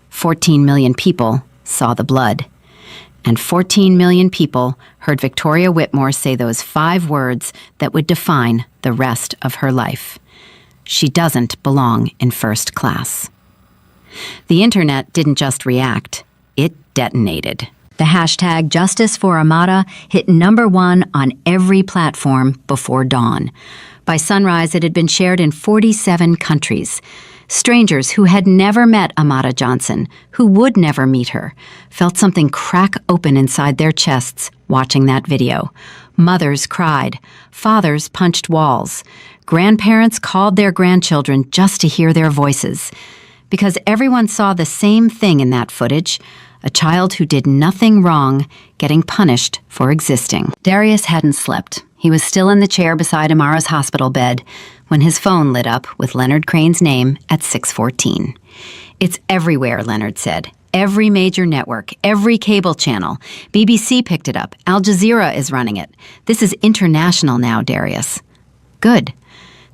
14 million people saw the blood. And 14 million people heard Victoria Whitmore say those 5 words that would define the rest of her life. She doesn't belong in first class. The internet didn't just react, it detonated. The hashtag Justice for Amara hit #1 on every platform before dawn. By sunrise, it had been shared in 47 countries. Strangers who had never met Amara Johnson, who would never meet her, felt something crack open inside their chests watching that video. Mothers cried. Fathers punched walls. Grandparents called their grandchildren just to hear their voices. Because everyone saw the same thing in that footage, a child who did nothing wrong getting punished for existing. Darius hadn't slept. He was still in the chair beside Amara's hospital bed when his phone lit up with Leonard Crane's name at 6:14. It's everywhere, Leonard said. Every major network, every cable channel. BBC picked it up. Al Jazeera is running it. This is international now, Darius. Good.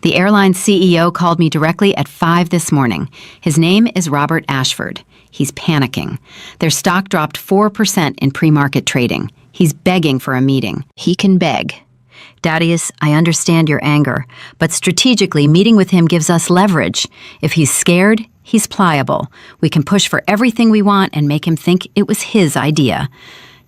The airline's CEO called me directly at 5 this morning. His name is Robert Ashford. He's panicking. Their stock dropped 4% in pre-market trading. He's begging for a meeting. He can beg. Darius, I understand your anger, but strategically, meeting with him gives us leverage. If he's scared, he's pliable. We can push for everything we want and make him think it was his idea.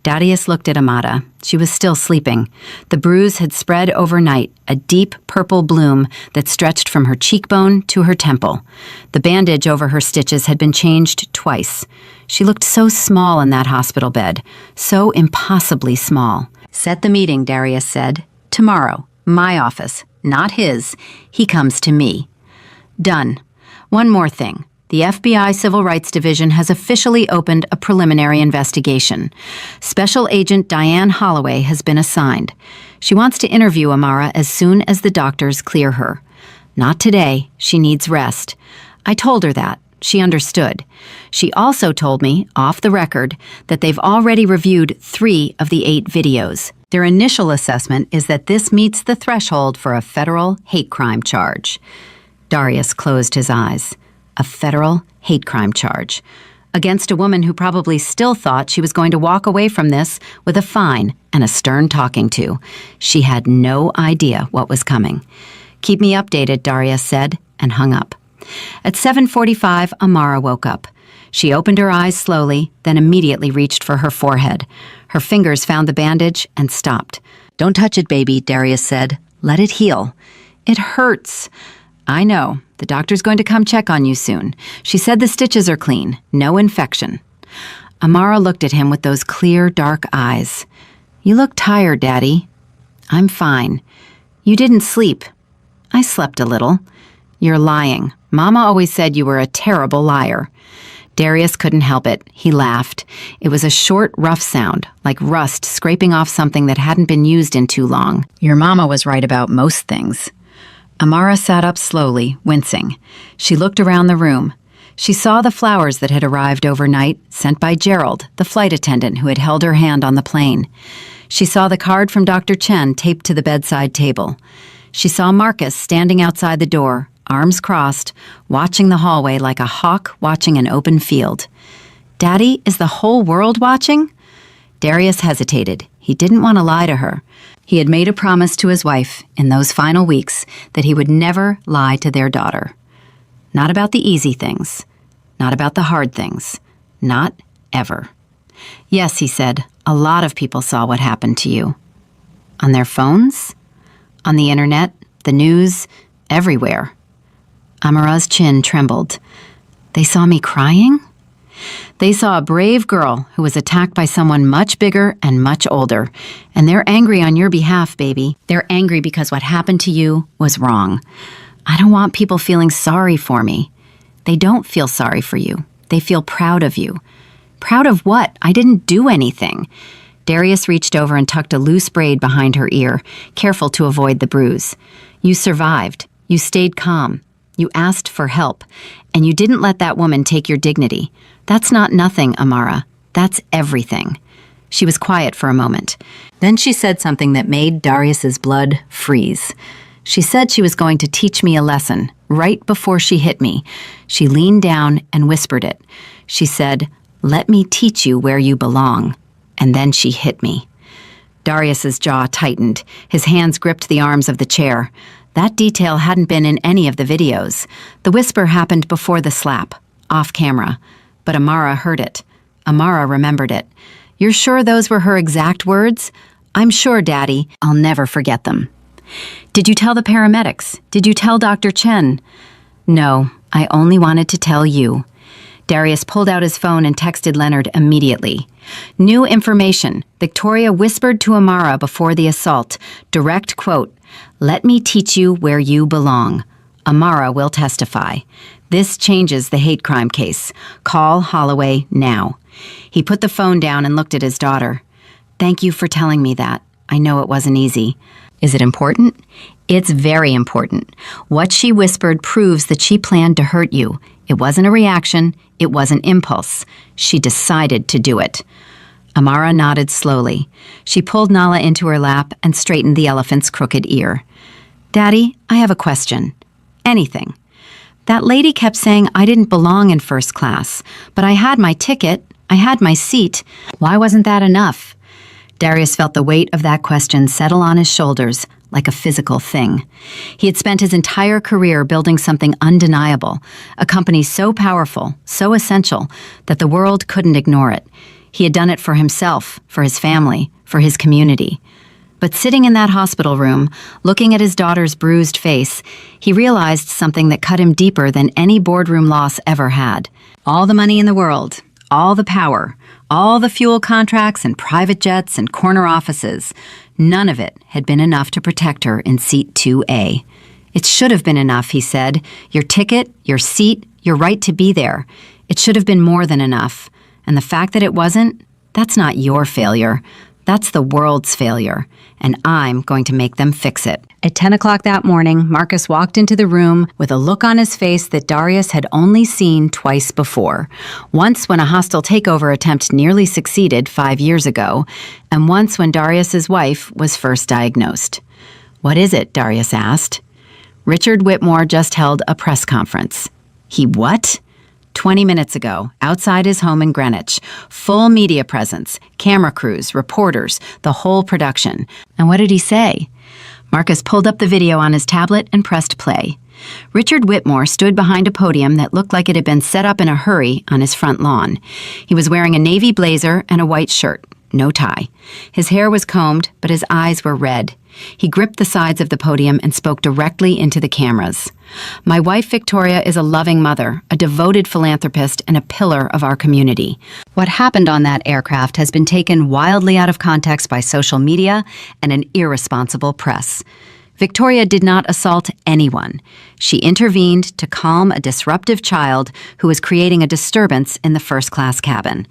Darius looked at Amara. She was still sleeping. The bruise had spread overnight, a deep purple bloom that stretched from her cheekbone to her temple. The bandage over her stitches had been changed twice. She looked so small in that hospital bed, so impossibly small. Set the meeting, Darius said. Tomorrow, my office, not his. He comes to me. Done. One more thing. The FBI Civil Rights Division has officially opened a preliminary investigation. Special Agent Diane Holloway has been assigned. She wants to interview Amara as soon as the doctors clear her. Not today. She needs rest. I told her that. She understood. She also told me, off the record, that they've already reviewed 3 of the 8 videos. Their initial assessment is that this meets the threshold for a federal hate crime charge. Darius closed his eyes. A federal hate crime charge. Against a woman who probably still thought she was going to walk away from this with a fine and a stern talking to. She had no idea what was coming. Keep me updated, Darius said, and hung up. At 7:45, Amara woke up. She opened her eyes slowly, then immediately reached for her forehead. Her fingers found the bandage and stopped. "Don't touch it, baby," Darius said. "Let it heal." "It hurts." "I know. The doctor's going to come check on you soon. She said the stitches are clean. No infection." Amara looked at him with those clear, dark eyes. "You look tired, Daddy." "I'm fine." "You didn't sleep." "I slept a little." "You're lying. Mama always said you were a terrible liar." Darius couldn't help it. He laughed. It was a short, rough sound, like rust scraping off something that hadn't been used in too long. "Your mama was right about most things." Amara sat up slowly, wincing. She looked around the room. She saw the flowers that had arrived overnight, sent by Gerald, the flight attendant who had held her hand on the plane. She saw the card from Dr. Chen taped to the bedside table. She saw Marcus standing outside the door, arms crossed, watching the hallway like a hawk watching an open field. "Daddy, is the whole world watching?" Darius hesitated. He didn't want to lie to her. He had made a promise to his wife in those final weeks that he would never lie to their daughter. Not about the easy things. Not about the hard things. Not ever. "Yes," he said, "a lot of people saw what happened to you." On their phones? On the internet? The news? Everywhere. Amara's chin trembled. "They saw me crying?" "They saw a brave girl who was attacked by someone much bigger and much older, and they're angry on your behalf, baby. They're angry because what happened to you was wrong. I don't want people feeling sorry for me." "They don't feel sorry for you. They feel proud of you." "Proud of what? I didn't do anything." Darius reached over and tucked a loose braid behind her ear, careful to avoid the bruise. "You survived. You stayed calm. You asked for help. And you didn't let that woman take your dignity. That's not nothing, Amara. That's everything." She was quiet for a moment. Then she said something that made Darius's blood freeze. She said she was going to teach me a lesson right before she hit me. She leaned down and whispered it. She said, "Let me teach you where you belong." And then she hit me. Darius's jaw tightened. His hands gripped the arms of the chair. That detail hadn't been in any of the videos. The whisper happened before the slap, off camera. But Amara heard it. Amara remembered it. "You're sure those were her exact words?" "I'm sure, Daddy. I'll never forget them." "Did you tell the paramedics? Did you tell Dr. Chen?" "No, I only wanted to tell you." Darius pulled out his phone and texted Leonard immediately. "New information. Victoria whispered to Amara before the assault. Direct quote, 'Let me teach you where you belong.' Amara will testify. This changes the hate crime case. Call Holloway now." He put the phone down and looked at his daughter. "Thank you for telling me that. I know it wasn't easy." "Is it important?" "It's very important. What she whispered proves that she planned to hurt you. It wasn't a reaction. It was an impulse. She decided to do it." Amara nodded slowly. She pulled Nala into her lap and straightened the elephant's crooked ear. "Daddy, I have a question. Anything. That lady kept saying I didn't belong in first class, but I had my ticket. I had my seat. Why wasn't that enough?" Darius felt the weight of that question settle on his shoulders like a physical thing. He had spent his entire career building something undeniable, a company so powerful, so essential, that the world couldn't ignore it. He had done it for himself, for his family, for his community. But sitting in that hospital room, looking at his daughter's bruised face, he realized something that cut him deeper than any boardroom loss ever had. All the money in the world, all the power, all the fuel contracts and private jets and corner offices, none of it had been enough to protect her in seat 2A. "It should have been enough," he said. "Your ticket, your seat, your right to be there. It should have been more than enough. And the fact that it wasn't, that's not your failure. That's the world's failure. And I'm going to make them fix it." At 10 o'clock that morning, Marcus walked into the room with a look on his face that Darius had only seen twice before. Once when a hostile takeover attempt nearly succeeded 5 years ago, and once when Darius's wife was first diagnosed. "What is it?" Darius asked. "Richard Whitmore just held a press conference." "He what?" 20 minutes ago, outside his home in Greenwich. Full media presence, camera crews, reporters, the whole production. "And what did he say?" Marcus pulled up the video on his tablet and pressed play. Richard Whitmore stood behind a podium that looked like it had been set up in a hurry on his front lawn. He was wearing a navy blazer and a white shirt. no tie. His hair was combed, but his eyes were red. He gripped the sides of the podium and spoke directly into the cameras. My wife, Victoria, is a loving mother, a devoted philanthropist, and a pillar of our community. What happened on that aircraft has been taken wildly out of context by social media and an irresponsible press. Victoria did not assault anyone. She intervened to calm a disruptive child who was creating a disturbance in the first-class cabin.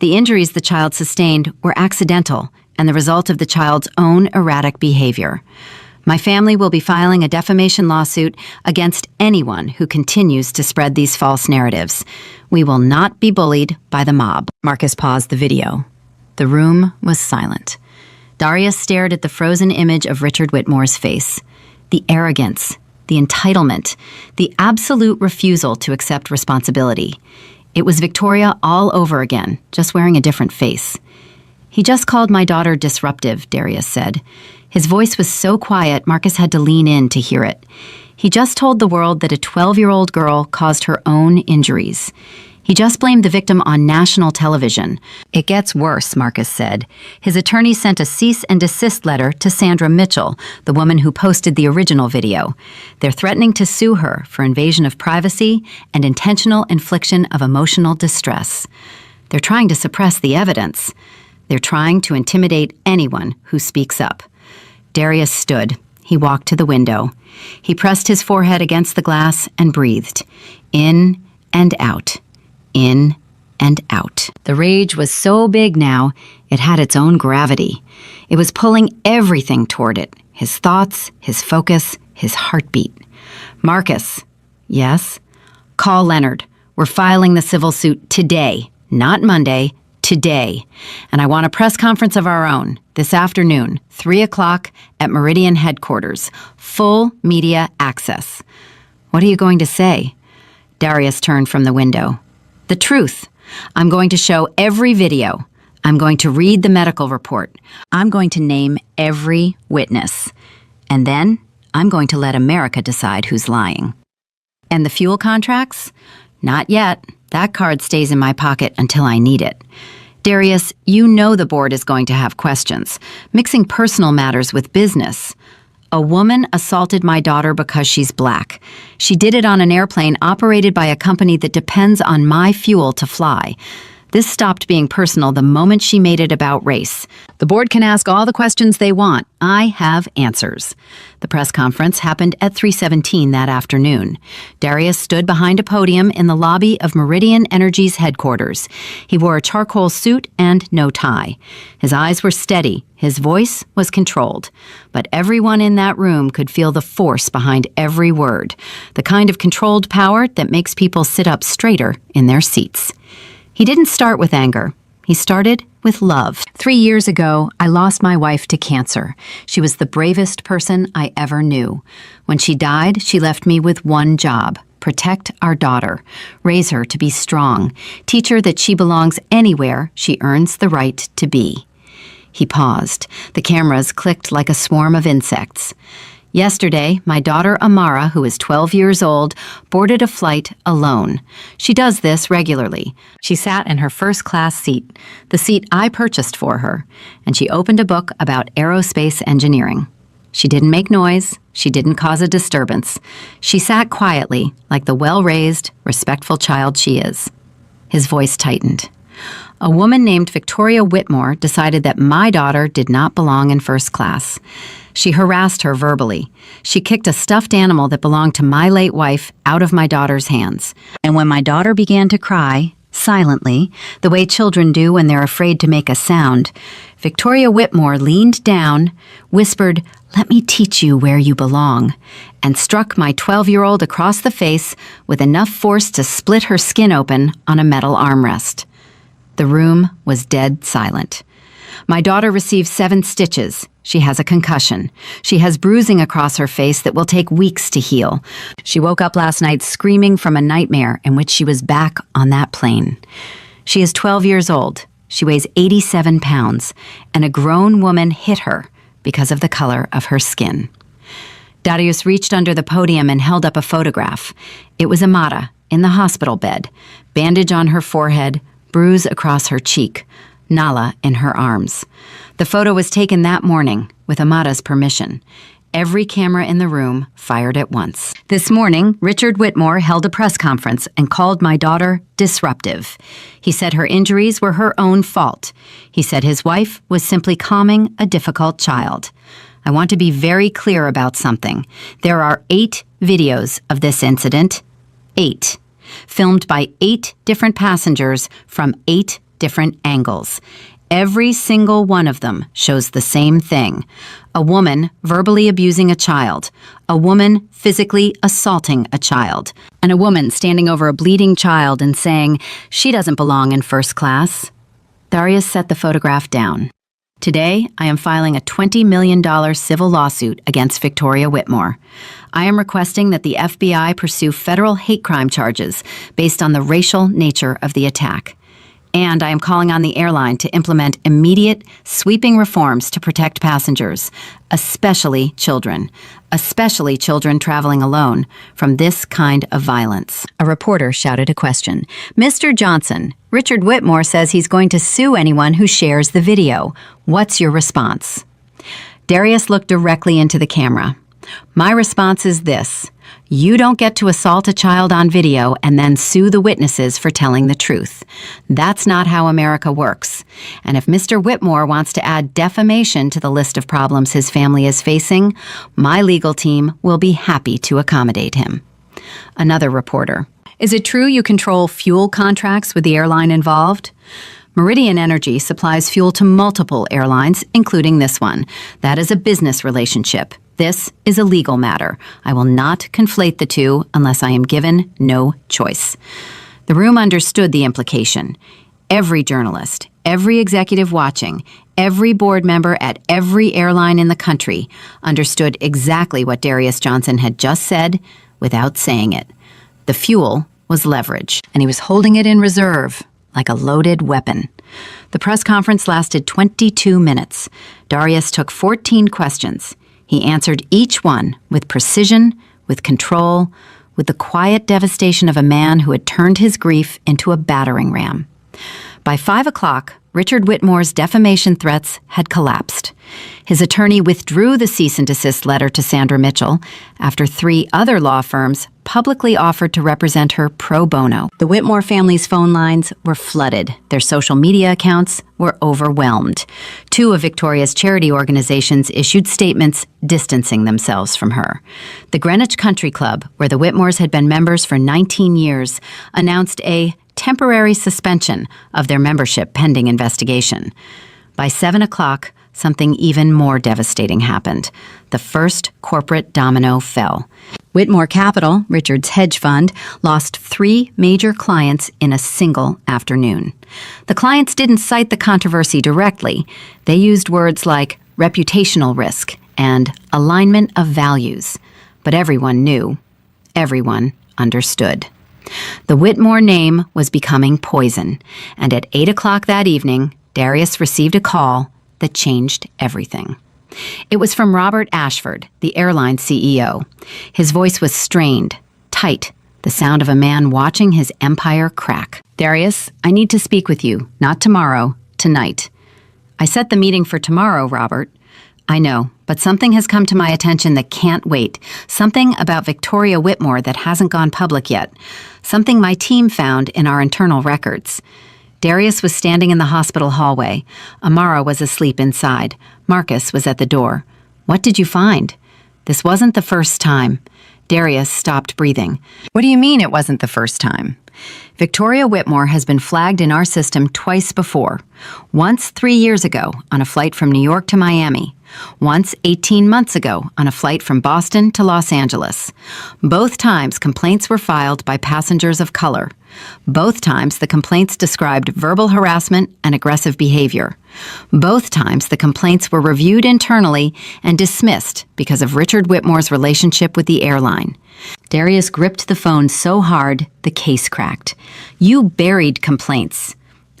The injuries the child sustained were accidental and the result of the child's own erratic behavior. My family will be filing a defamation lawsuit against anyone who continues to spread these false narratives. We will not be bullied by the mob. Marcus paused the video. The room was silent. Darius stared at the frozen image of Richard Whitmore's face. The arrogance, the entitlement, the absolute refusal to accept responsibility. It was Victoria all over again, just wearing a different face. "He just called my daughter disruptive," Darius said. His voice was so quiet, Marcus had to lean in to hear it. He just told the world that a 12-year-old girl caused her own injuries. He just blamed the victim on national television. "It gets worse," Marcus said. His attorney sent a cease and desist letter to Sandra Mitchell, the woman who posted the original video. They're threatening to sue her for invasion of privacy and intentional infliction of emotional distress. They're trying to suppress the evidence. They're trying to intimidate anyone who speaks up. Darius stood. He walked to the window. He pressed his forehead against the glass and breathed. In and out. In and out. The rage was so big now, it had its own gravity. It was pulling everything toward it. His thoughts, his focus, his heartbeat. "Marcus." "Yes?" "Call Leonard. We're filing the civil suit today, not Monday, today. And I want a press conference of our own, this afternoon, 3 o'clock at Meridian headquarters. Full media access." "What are you going to say?" Darius turned from the window. "The truth. I'm going to show every video. I'm going to read the medical report. I'm going to name every witness. And then I'm going to let America decide who's lying." "And the fuel contracts?" "Not yet. That card stays in my pocket until I need it." "Darius, you know the board is going to have questions, mixing personal matters with business. A woman assaulted my daughter because she's black. She did it on an airplane operated by a company that depends on my fuel to fly. This stopped being personal the moment she made it about race. The board can ask all the questions they want. I have answers." The press conference happened at 3:17 that afternoon. Darius stood behind a podium in the lobby of Meridian Energy's headquarters. He wore a charcoal suit and no tie. His eyes were steady. His voice was controlled. But everyone in that room could feel the force behind every word, the kind of controlled power that makes people sit up straighter in their seats. He didn't start with anger. He started with love. 3 years ago, I lost my wife to cancer. She was the bravest person I ever knew. When she died, she left me with one job: protect our daughter, raise her to be strong, teach her that she belongs anywhere she earns the right to be. He paused. The cameras clicked like a swarm of insects. Yesterday, my daughter Amara, who is 12 years old, boarded a flight alone. She does this regularly. She sat in her first-class seat, the seat I purchased for her, and she opened a book about aerospace engineering. She didn't make noise. She didn't cause a disturbance. She sat quietly, like the well-raised, respectful child she is. His voice tightened. A woman named Victoria Whitmore decided that my daughter did not belong in first class. She harassed her verbally. She kicked a stuffed animal that belonged to my late wife out of my daughter's hands. And when my daughter began to cry, silently, the way children do when they're afraid to make a sound, Victoria Whitmore leaned down, whispered, "Let me teach you where you belong," and struck my 12-year-old across the face with enough force to split her skin open on a metal armrest. The room was dead silent. My daughter received 7 stitches. She has a concussion. She has bruising across her face that will take weeks to heal. She woke up last night screaming from a nightmare in which she was back on that plane. She is 12 years old. She weighs 87 pounds, and a grown woman hit her because of the color of her skin. Darius reached under the podium and held up a photograph. It was Amara, in the hospital bed, bandage on her forehead, bruise across her cheek. Nala in her arms. The photo was taken that morning with Amada's permission. Every camera in the room fired at once. This morning, Richard Whitmore held a press conference and called my daughter disruptive. He said her injuries were her own fault. He said his wife was simply calming a difficult child. I want to be very clear about something. There are 8 videos of this incident. 8. Filmed by 8 different passengers from 8 different angles. Every single one of them shows the same thing. A woman verbally abusing a child, a woman physically assaulting a child, and a woman standing over a bleeding child and saying, "She doesn't belong in first class." Darius set the photograph down. Today, I am filing a $20 million civil lawsuit against Victoria Whitmore. I am requesting that the FBI pursue federal hate crime charges based on the racial nature of the attack. And I am calling on the airline to implement immediate, sweeping reforms to protect passengers, especially children traveling alone, from this kind of violence. A reporter shouted a question. "Mr. Johnson, Richard Whitmore says he's going to sue anyone who shares the video. What's your response?" Darius looked directly into the camera. "My response is this. You don't get to assault a child on video and then sue the witnesses for telling the truth. That's not how America works. And if Mr. Whitmore wants to add defamation to the list of problems his family is facing, my legal team will be happy to accommodate him." Another reporter. "Is it true you control fuel contracts with the airline involved?" Meridian Energy supplies fuel to multiple airlines, including this one. That is a business relationship. This is a legal matter. I will not conflate the two unless I am given no choice. The room understood the implication. Every journalist, every executive watching, every board member at every airline in the country understood exactly what Darius Johnson had just said without saying it. The fuel was leverage, and he was holding it in reserve, like a loaded weapon. The press conference lasted 22 minutes. Darius took 14 questions. He answered each one with precision, with control, with the quiet devastation of a man who had turned his grief into a battering ram. By 5 o'clock, Richard Whitmore's defamation threats had collapsed. His attorney withdrew the cease and desist letter to Sandra Mitchell after 3 other law firms publicly offered to represent her pro bono. The Whitmore family's phone lines were flooded. Their social media accounts were overwhelmed. 2 of Victoria's charity organizations issued statements distancing themselves from her. The Greenwich Country Club, where the Whitmores had been members for 19 years, announced a temporary suspension of their membership pending investigation. By 7 o'clock, something even more devastating happened. The first corporate domino fell. Whitmore Capital, Richard's hedge fund, lost 3 major clients in a single afternoon. The clients didn't cite the controversy directly. They used words like reputational risk and alignment of values. But everyone knew. Everyone understood. The Whitmore name was becoming poison, and at 8 o'clock that evening, Darius received a call that changed everything. It was from Robert Ashford, the airline CEO. His voice was strained, tight, the sound of a man watching his empire crack. "Darius, I need to speak with you, not tomorrow, tonight." "I set the meeting for tomorrow, Robert." "I know, but something has come to my attention that can't wait. Something about Victoria Whitmore that hasn't gone public yet. Something my team found in our internal records." Darius was standing in the hospital hallway. Amara was asleep inside. Marcus was at the door. "What did you find?" This wasn't the first time. Darius stopped breathing. "What do you mean it wasn't the first time?" Victoria Whitmore has been flagged in our system twice before. Once 3 years ago on a flight from New York to Miami. Once 18 months ago on a flight from Boston to Los Angeles. Both times complaints were filed by passengers of color. Both times the complaints described verbal harassment and aggressive behavior. Both times the complaints were reviewed internally and dismissed because of Richard Whitmore's relationship with the airline. Darius gripped the phone so hard, the case cracked. "You buried complaints."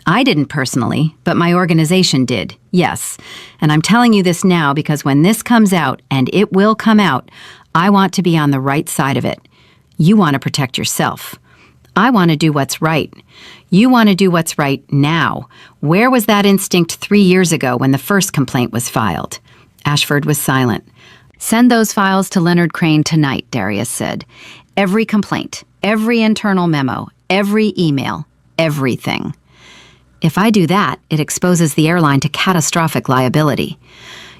"I didn't personally, but my organization did, yes. And I'm telling you this now because when this comes out, and it will come out, I want to be on the right side of it. You want to protect yourself. I want to do what's right. You want to do what's right now. Where was that instinct 3 years ago when the first complaint was filed? Ashford was silent. Send those files to Leonard Crane tonight, Darius said. Every complaint, every internal memo, every email, everything. If I do that, it exposes the airline to catastrophic liability.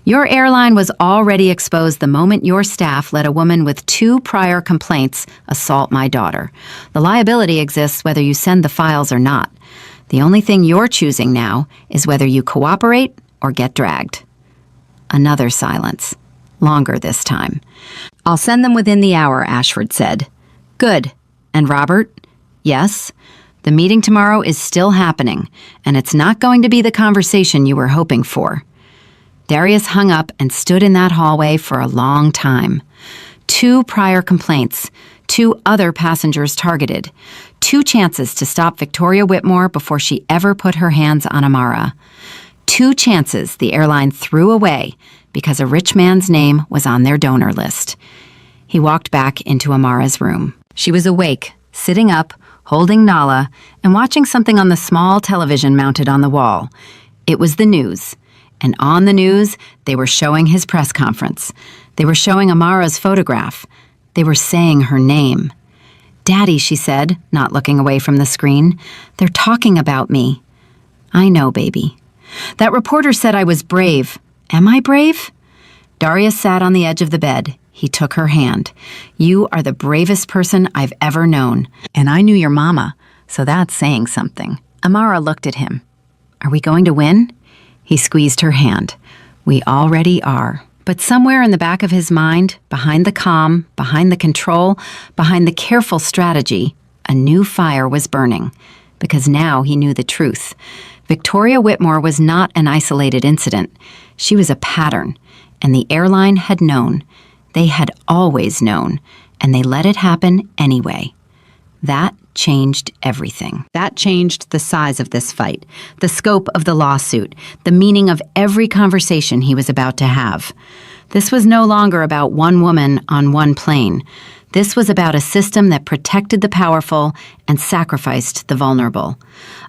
Your airline was already exposed the moment your staff let a woman with 2 prior complaints assault my daughter. The liability exists whether you send the files or not. The only thing you're choosing now is whether you cooperate or get dragged. Another silence. Longer this time. I'll send them within the hour, Ashford said. Good. And Robert? Yes? The meeting tomorrow is still happening, and it's not going to be the conversation you were hoping for. Darius hung up and stood in that hallway for a long time. 2 prior complaints, 2 other passengers targeted, 2 chances to stop Victoria Whitmore before she ever put her hands on Amara. 2 chances the airline threw away because a rich man's name was on their donor list. He walked back into Amara's room. She was awake, sitting up, holding Nala, and watching something on the small television mounted on the wall. It was the news. And on the news, they were showing his press conference. They were showing Amara's photograph. They were saying her name. Daddy, she said, not looking away from the screen. They're talking about me. I know, baby. That reporter said I was brave. Am I brave? Darius sat on the edge of the bed. He took her hand. You are the bravest person I've ever known. And I knew your mama, so that's saying something. Amara looked at him. Are we going to win? He squeezed her hand. We already are. But somewhere in the back of his mind, behind the calm, behind the control, behind the careful strategy, a new fire was burning. Because now he knew the truth. Victoria Whitmore was not an isolated incident. She was a pattern, and the airline had known. They had always known, and they let it happen anyway. That changed everything. That changed the size of this fight, the scope of the lawsuit, the meaning of every conversation he was about to have. This was no longer about one woman on one plane. This was about a system that protected the powerful and sacrificed the vulnerable.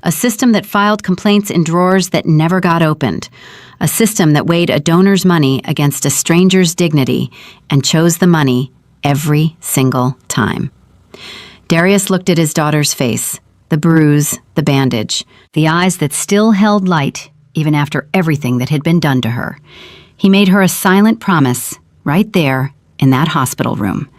A system that filed complaints in drawers that never got opened. A system that weighed a donor's money against a stranger's dignity and chose the money every single time. Darius looked at his daughter's face, the bruise, the bandage, the eyes that still held light even after everything that had been done to her. He made her a silent promise right there in that hospital room.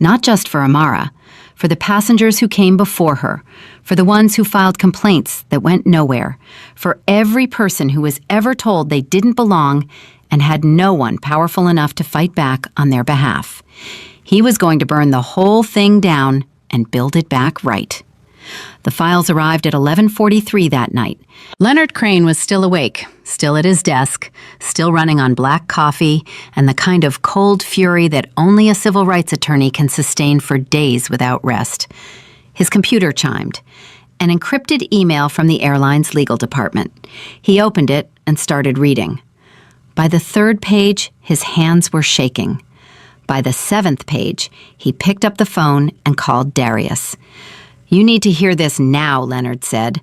Not just for Amara, for the passengers who came before her, for the ones who filed complaints that went nowhere, for every person who was ever told they didn't belong and had no one powerful enough to fight back on their behalf. He was going to burn the whole thing down and build it back right. The files arrived at 11:43 that night. Leonard Crane was still awake, still at his desk, still running on black coffee and the kind of cold fury that only a civil rights attorney can sustain for days without rest. His computer chimed. An encrypted email from the airline's legal department. He opened it and started reading. By the 3rd page, his hands were shaking. By the 7th page, he picked up the phone and called Darius. You need to hear this now, Leonard said.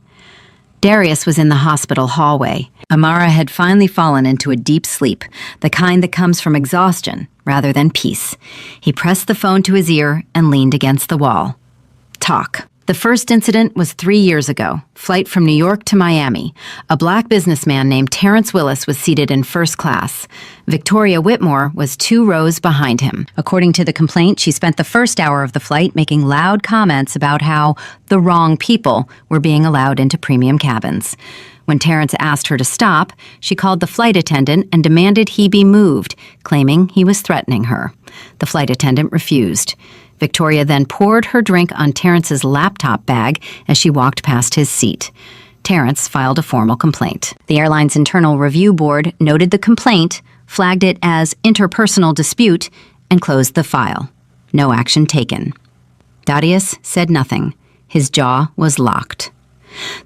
Darius was in the hospital hallway. Amara had finally fallen into a deep sleep, the kind that comes from exhaustion rather than peace. He pressed the phone to his ear and leaned against the wall. Talk. The first incident was 3 years ago, flight from New York to Miami. A black businessman named Terrence Willis was seated in first class. Victoria Whitmore was 2 rows behind him. According to the complaint, she spent the first hour of the flight making loud comments about how the wrong people were being allowed into premium cabins. When Terrence asked her to stop, she called the flight attendant and demanded he be moved, claiming he was threatening her. The flight attendant refused. Victoria then poured her drink on Terrence's laptop bag as she walked past his seat. Terrence filed a formal complaint. The airline's internal review board noted the complaint, flagged it as interpersonal dispute, and closed the file. No action taken. Darius said nothing. His jaw was locked.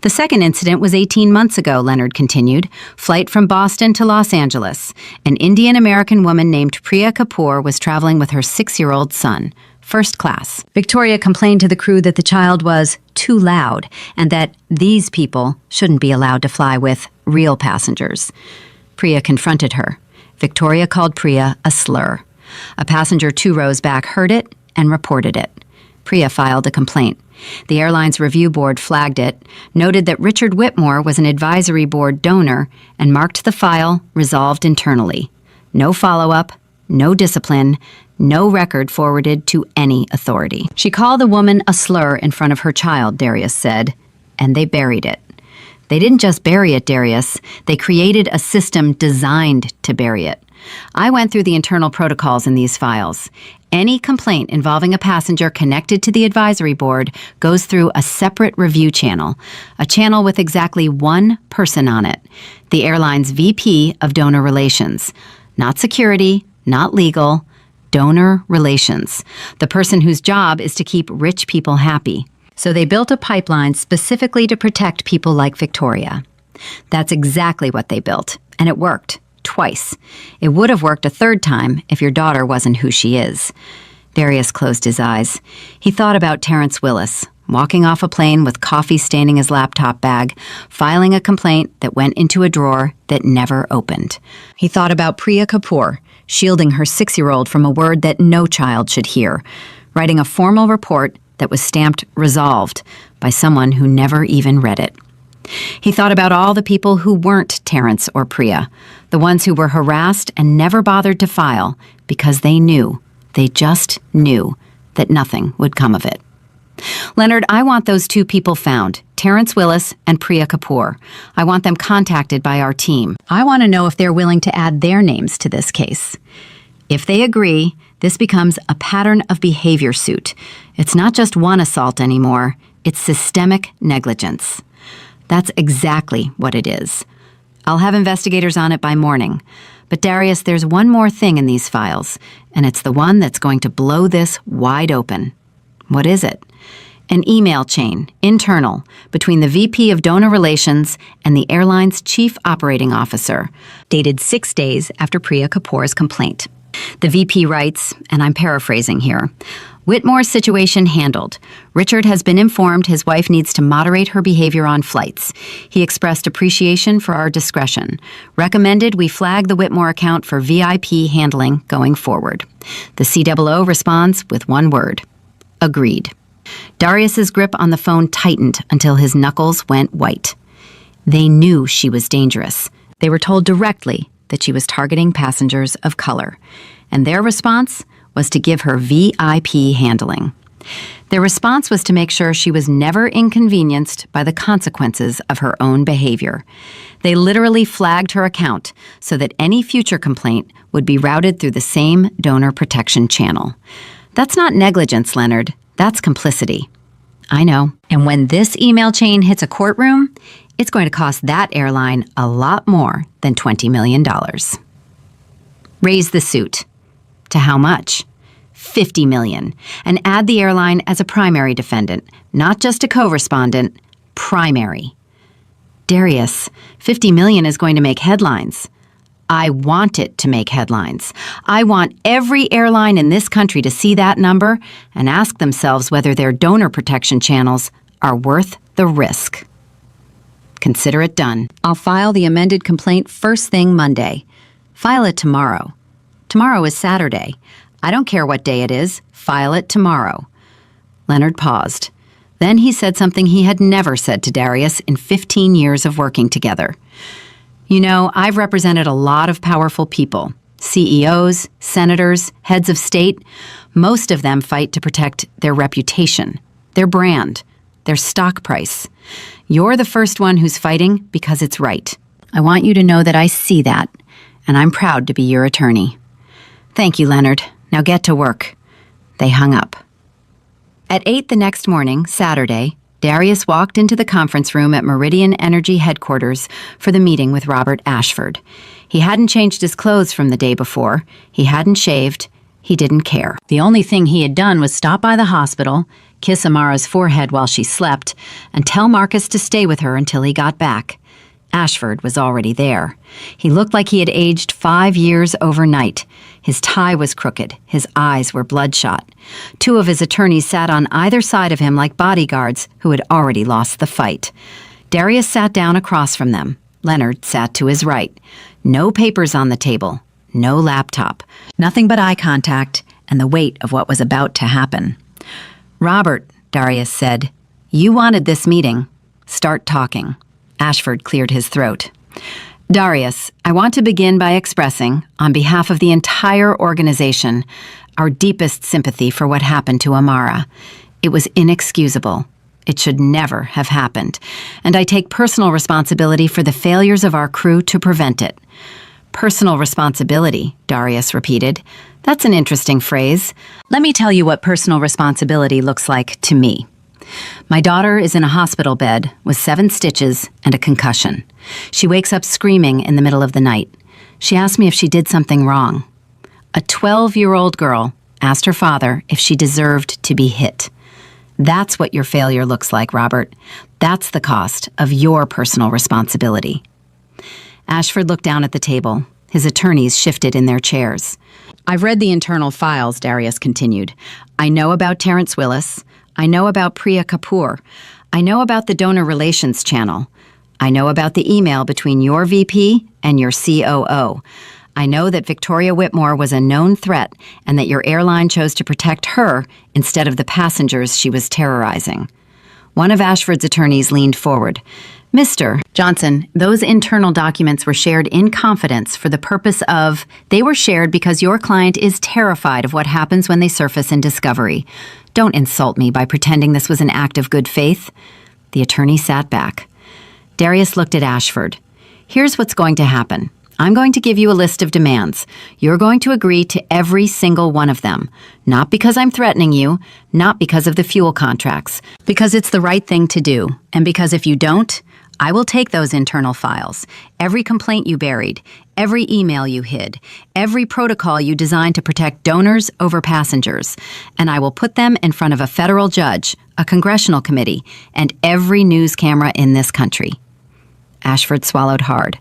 The second incident was 18 months ago, Leonard continued. Flight from Boston to Los Angeles. An Indian-American woman named Priya Kapoor was traveling with her 6-year-old son. first class. Victoria complained to the crew that the child was too loud and that these people shouldn't be allowed to fly with real passengers. Priya confronted her. Victoria called Priya a slur. A passenger 2 rows back heard it and reported it. Priya filed a complaint. The airline's review board flagged it, noted that Richard Whitmore was an advisory board donor, and marked the file resolved internally. No follow-up, no discipline, no record forwarded to any authority. She called the woman a slur in front of her child, Darius said, and they buried it. They didn't just bury it, Darius. They created a system designed to bury it. I went through the internal protocols in these files. Any complaint involving a passenger connected to the advisory board goes through a separate review channel, a channel with exactly one person on it, the airline's VP of Donor Relations. Not security, not legal, donor relations. The person whose job is to keep rich people happy. So they built a pipeline specifically to protect people like Victoria. That's exactly what they built, and it worked. Twice. It would have worked a third time if your daughter wasn't who she is. Darius closed his eyes. He thought about Terrence Willis, walking off a plane with coffee staining his laptop bag, filing a complaint that went into a drawer that never opened. He thought about Priya Kapoor, shielding her 6-year-old from a word that no child should hear, writing a formal report that was stamped resolved by someone who never even read it. He thought about all the people who weren't Terrence or Priya, the ones who were harassed and never bothered to file because they just knew that nothing would come of it. Leonard, I want those 2 people found, Terrence Willis and Priya Kapoor. I want them contacted by our team. I want to know if they're willing to add their names to this case. If they agree, this becomes a pattern of behavior suit. It's not just one assault anymore, it's systemic negligence. That's exactly what it is. I'll have investigators on it by morning. But Darius, there's one more thing in these files, and it's the one that's going to blow this wide open. What is it? An email chain, internal, between the VP of Donor Relations and the airline's chief operating officer, dated 6 days after Priya Kapoor's complaint. The VP writes, and I'm paraphrasing here, Whitmore's situation handled. Richard has been informed his wife needs to moderate her behavior on flights. He expressed appreciation for our discretion. Recommended we flag the Whitmore account for VIP handling going forward. The COO responds with one word. Agreed. Darius's grip on the phone tightened until his knuckles went white. They knew she was dangerous. They were told directly that she was targeting passengers of color. And their response was to give her VIP handling. Their response was to make sure she was never inconvenienced by the consequences of her own behavior. They literally flagged her account so that any future complaint would be routed through the same donor protection channel. That's not negligence, Leonard. That's complicity. I know. And when this email chain hits a courtroom, it's going to cost that airline a lot more than $20 million. Raise the suit. To how much? $50 million. And add the airline as a primary defendant, not just a co-respondent, primary. Darius, $50 million is going to make headlines. I want it to make headlines. I want every airline in this country to see that number and ask themselves whether their donor protection channels are worth the risk. Consider it done. I'll file the amended complaint first thing Monday. File it tomorrow. Tomorrow is Saturday. I don't care what day it is. File it tomorrow. Leonard paused. Then he said something he had never said to Darius in 15 years of working together. You know, I've represented a lot of powerful people. CEOs, senators, heads of state. Most of them fight to protect their reputation, their brand, their stock price. You're the first one who's fighting because it's right. I want you to know that I see that, and I'm proud to be your attorney. Thank you, Leonard. Now get to work. They hung up. At 8 the next morning, Saturday, Darius walked into the conference room at Meridian Energy headquarters for the meeting with Robert Ashford. He hadn't changed his clothes from the day before. He hadn't shaved. He didn't care. The only thing he had done was stop by the hospital, kiss Amara's forehead while she slept, and tell Marcus to stay with her until he got back. Ashford was already there. He looked like he had aged 5 years overnight. His tie was crooked. His eyes were bloodshot. 2 of his attorneys sat on either side of him like bodyguards who had already lost the fight. Darius sat down across from them. Leonard sat to his right. No papers on the table. No laptop. Nothing but eye contact and the weight of what was about to happen. "Robert," Darius said, "you wanted this meeting. Start talking." Ashford cleared his throat. "Darius, I want to begin by expressing, on behalf of the entire organization, our deepest sympathy for what happened to Amara. It was inexcusable. It should never have happened, and I take personal responsibility for the failures of our crew to prevent it." "Personal responsibility," Darius repeated. "That's an interesting phrase. Let me tell you what personal responsibility looks like to me. My daughter is in a hospital bed with 7 stitches and a concussion. She wakes up screaming in the middle of the night. She asked me if she did something wrong. A 12-year-old girl asked her father if she deserved to be hit. That's what your failure looks like, Robert. That's the cost of your personal responsibility." Ashford looked down at the table. His attorneys shifted in their chairs. "I've read the internal files," Darius continued. "I know about Terrence Willis. I know about Priya Kapoor. I know about the donor relations channel. I know about the email between your VP and your COO. I know that Victoria Whitmore was a known threat and that your airline chose to protect her instead of the passengers she was terrorizing." One of Ashford's attorneys leaned forward. "Mr. Johnson, those internal documents were shared in confidence for the purpose of... They were shared because your client is terrified of what happens when they surface in discovery. Don't insult me by pretending this was an act of good faith." The attorney sat back. Darius looked at Ashford. "Here's what's going to happen. I'm going to give you a list of demands. You're going to agree to every single one of them. Not because I'm threatening you, not because of the fuel contracts, because it's the right thing to do, and because if you don't, I will take those internal files, every complaint you buried, every email you hid, every protocol you designed to protect donors over passengers, and I will put them in front of a federal judge, a congressional committee, and every news camera in this country." Ashford swallowed hard.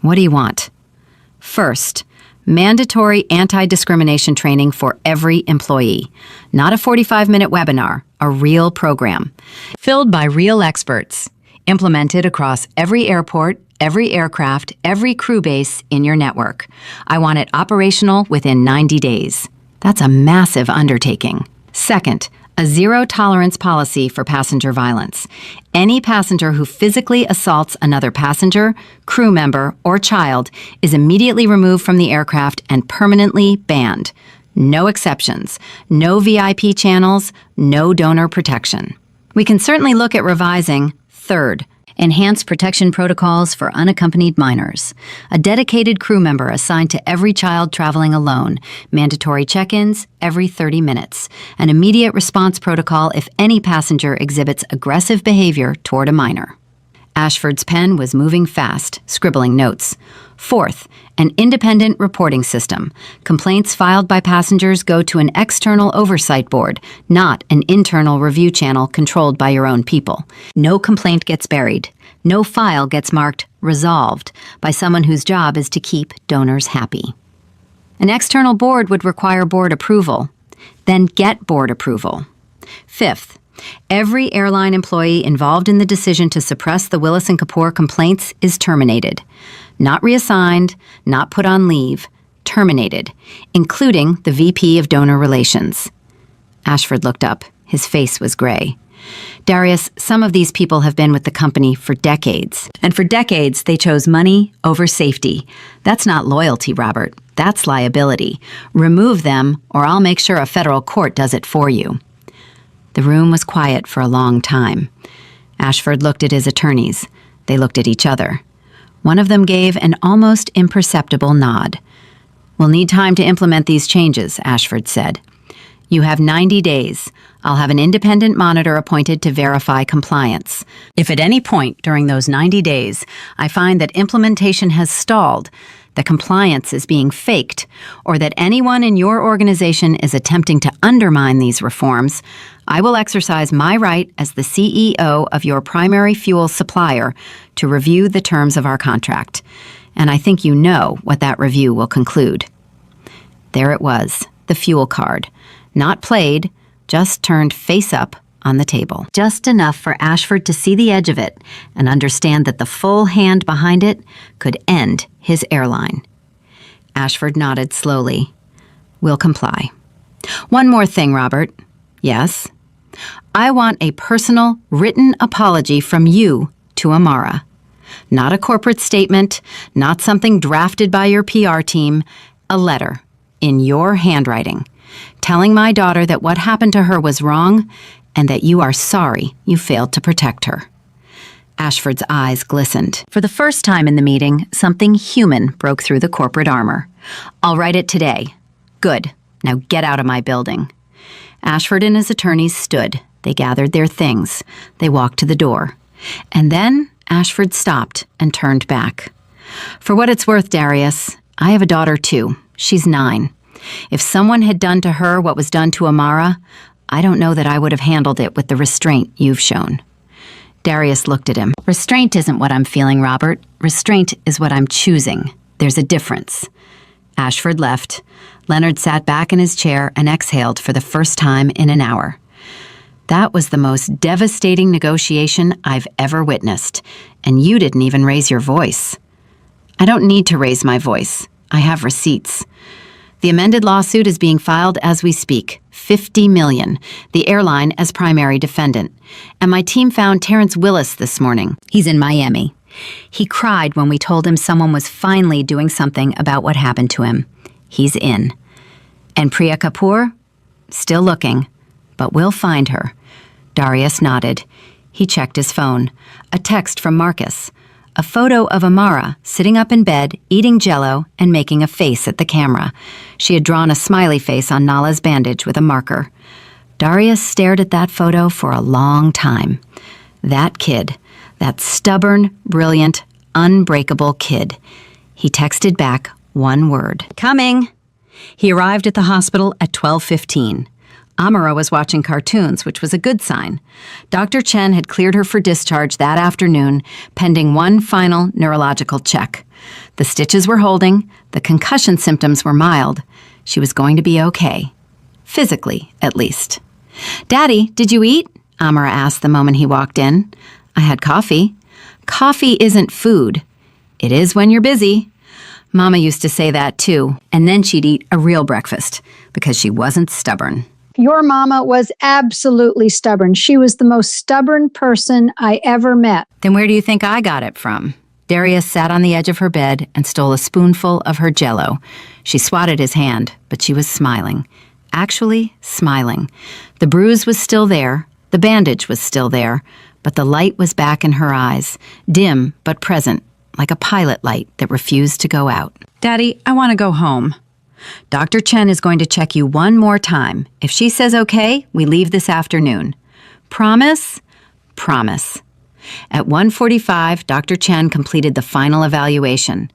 "What do you want?" "First, mandatory anti-discrimination training for every employee. Not a 45-minute webinar, a real program. Filled by real experts. Implemented across every airport, every aircraft, every crew base in your network. I want it operational within 90 days. That's a massive undertaking. Second, a zero-tolerance policy for passenger violence. Any passenger who physically assaults another passenger, crew member, or child is immediately removed from the aircraft and permanently banned. No exceptions, no VIP channels, no donor protection. We can certainly look at revising. Third, enhanced protection protocols for unaccompanied minors. A dedicated crew member assigned to every child traveling alone. Mandatory check-ins every 30 minutes. An immediate response protocol if any passenger exhibits aggressive behavior toward a minor. Ashford's pen was moving fast, scribbling notes. Fourth, an independent reporting system. Complaints filed by passengers go to an external oversight board, not an internal review channel controlled by your own people. No complaint gets buried. No file gets marked resolved by someone whose job is to keep donors happy. An external board would require board approval. Then get board approval. Fifth, every airline employee involved in the decision to suppress the Willis and Kapoor complaints is terminated. Not reassigned, not put on leave, terminated, including the VP of Donor Relations. Ashford looked up. His face was gray. "Darius, some of these people have been with the company for decades. And for decades, they chose money over safety. That's not loyalty, Robert. That's liability. Remove them, or I'll make sure a federal court does it for you." The room was quiet for a long time. Ashford looked at his attorneys. They looked at each other. One of them gave an almost imperceptible nod. "We'll need time to implement these changes," Ashford said. You have 90 days. I'll have an independent monitor appointed to verify compliance. If at any point during those 90 days I find that implementation has stalled, that compliance is being faked, or that anyone in your organization is attempting to undermine these reforms, I will exercise my right as the CEO of your primary fuel supplier to review the terms of our contract. And I think you know what that review will conclude. There it was, the fuel card. Not played, just turned face up on the table. Just enough for Ashford to see the edge of it and understand that the full hand behind it could end his airline. Ashford nodded slowly. We'll comply. One more thing, Robert. Yes? I want a personal, written apology from you to Amara. Not a corporate statement, not something drafted by your PR team. A letter, in your handwriting, telling my daughter that what happened to her was wrong and that you are sorry you failed to protect her. Ashford's eyes glistened. For the first time in the meeting, something human broke through the corporate armor. I'll write it today. Good. Now get out of my building. Ashford and his attorneys stood. They gathered their things. They walked to the door. And then Ashford stopped and turned back. For what it's worth, Darius, I have a daughter too. She's 9. If someone had done to her what was done to Amara, I don't know that I would have handled it with the restraint you've shown. Darius looked at him. Restraint isn't what I'm feeling, Robert. Restraint is what I'm choosing. There's a difference. Ashford left. Leonard sat back in his chair and exhaled for the first time in an hour. That was the most devastating negotiation I've ever witnessed, and you didn't even raise your voice. I don't need to raise my voice. I have receipts. The amended lawsuit is being filed as we speak. $50 million, the airline as primary defendant. And my team found Terrence Willis this morning. He's in Miami. He cried when we told him someone was finally doing something about what happened to him. He's in. And Priya Kapoor? Still looking, but we'll find her. Darius nodded. He checked his phone. A text from Marcus. A photo of Amara sitting up in bed, eating Jell-O and making a face at the camera. She had drawn a smiley face on Nala's bandage with a marker. Darius stared at that photo for a long time. That kid, that stubborn, brilliant, unbreakable kid. He texted back one word. Coming. He arrived at the hospital at 12:15. Amara was watching cartoons, which was a good sign. Dr. Chen had cleared her for discharge that afternoon, pending one final neurological check. The stitches were holding, the concussion symptoms were mild. She was going to be okay. Physically, at least. Daddy, did you eat? Amara asked the moment he walked in. I had coffee. Coffee isn't food. It is when you're busy. Mama used to say that too, and then she'd eat a real breakfast because she wasn't stubborn. Your mama was absolutely stubborn. She was the most stubborn person I ever met. Then where do you think I got it from? Darius sat on the edge of her bed and stole a spoonful of her Jell-O. She swatted his hand, but she was smiling. Actually, smiling. The bruise was still there, the bandage was still there, but the light was back in her eyes, dim but present, like a pilot light that refused to go out. Daddy, I want to go home. Dr. Chen is going to check you one more time. If she says okay, we leave this afternoon. Promise? Promise. At 1:45, Dr. Chen completed the final evaluation.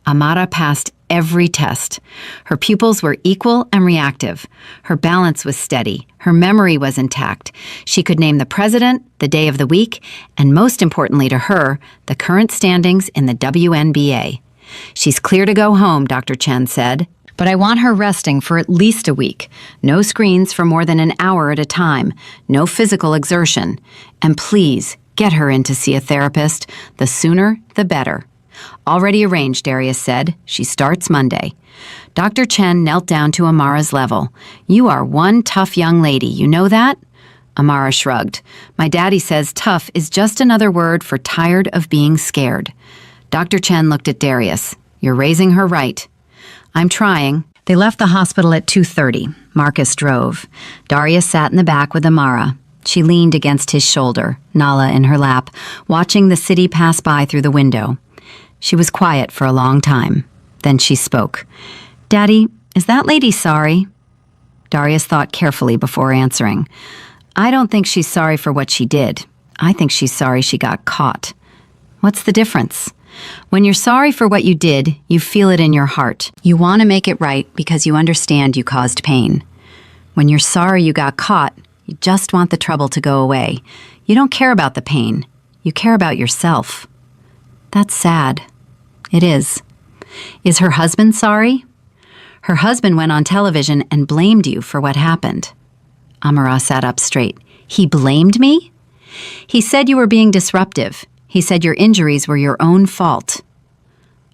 Amara passed every test. Her pupils were equal and reactive. Her balance was steady. Her memory was intact. She could name the president, the day of the week, and most importantly to her, the current standings in the WNBA. She's clear to go home, Dr. Chen said. But I want her resting for at least a week. No screens for more than an hour at a time. No physical exertion. And please, get her in to see a therapist. The sooner, the better. Already arranged, Darius said. She starts Monday. Dr. Chen knelt down to Amara's level. You are one tough young lady, you know that? Amara shrugged. My daddy says tough is just another word for tired of being scared. Dr. Chen looked at Darius. You're raising her right. I'm trying. They left the hospital at 2:30. Marcus drove. Darius sat in the back with Amara. She leaned against his shoulder, Nala in her lap, watching the city pass by through the window. She was quiet for a long time. Then she spoke. Daddy, is that lady sorry? Darius thought carefully before answering. I don't think she's sorry for what she did. I think she's sorry she got caught. What's the difference? When you're sorry for what you did, you feel it in your heart. You want to make it right because you understand you caused pain. When you're sorry you got caught, you just want the trouble to go away. You don't care about the pain. You care about yourself. That's sad. It is. Is her husband sorry? Her husband went on television and blamed you for what happened. Amara sat up straight. He blamed me? He said you were being disruptive. He said your injuries were your own fault.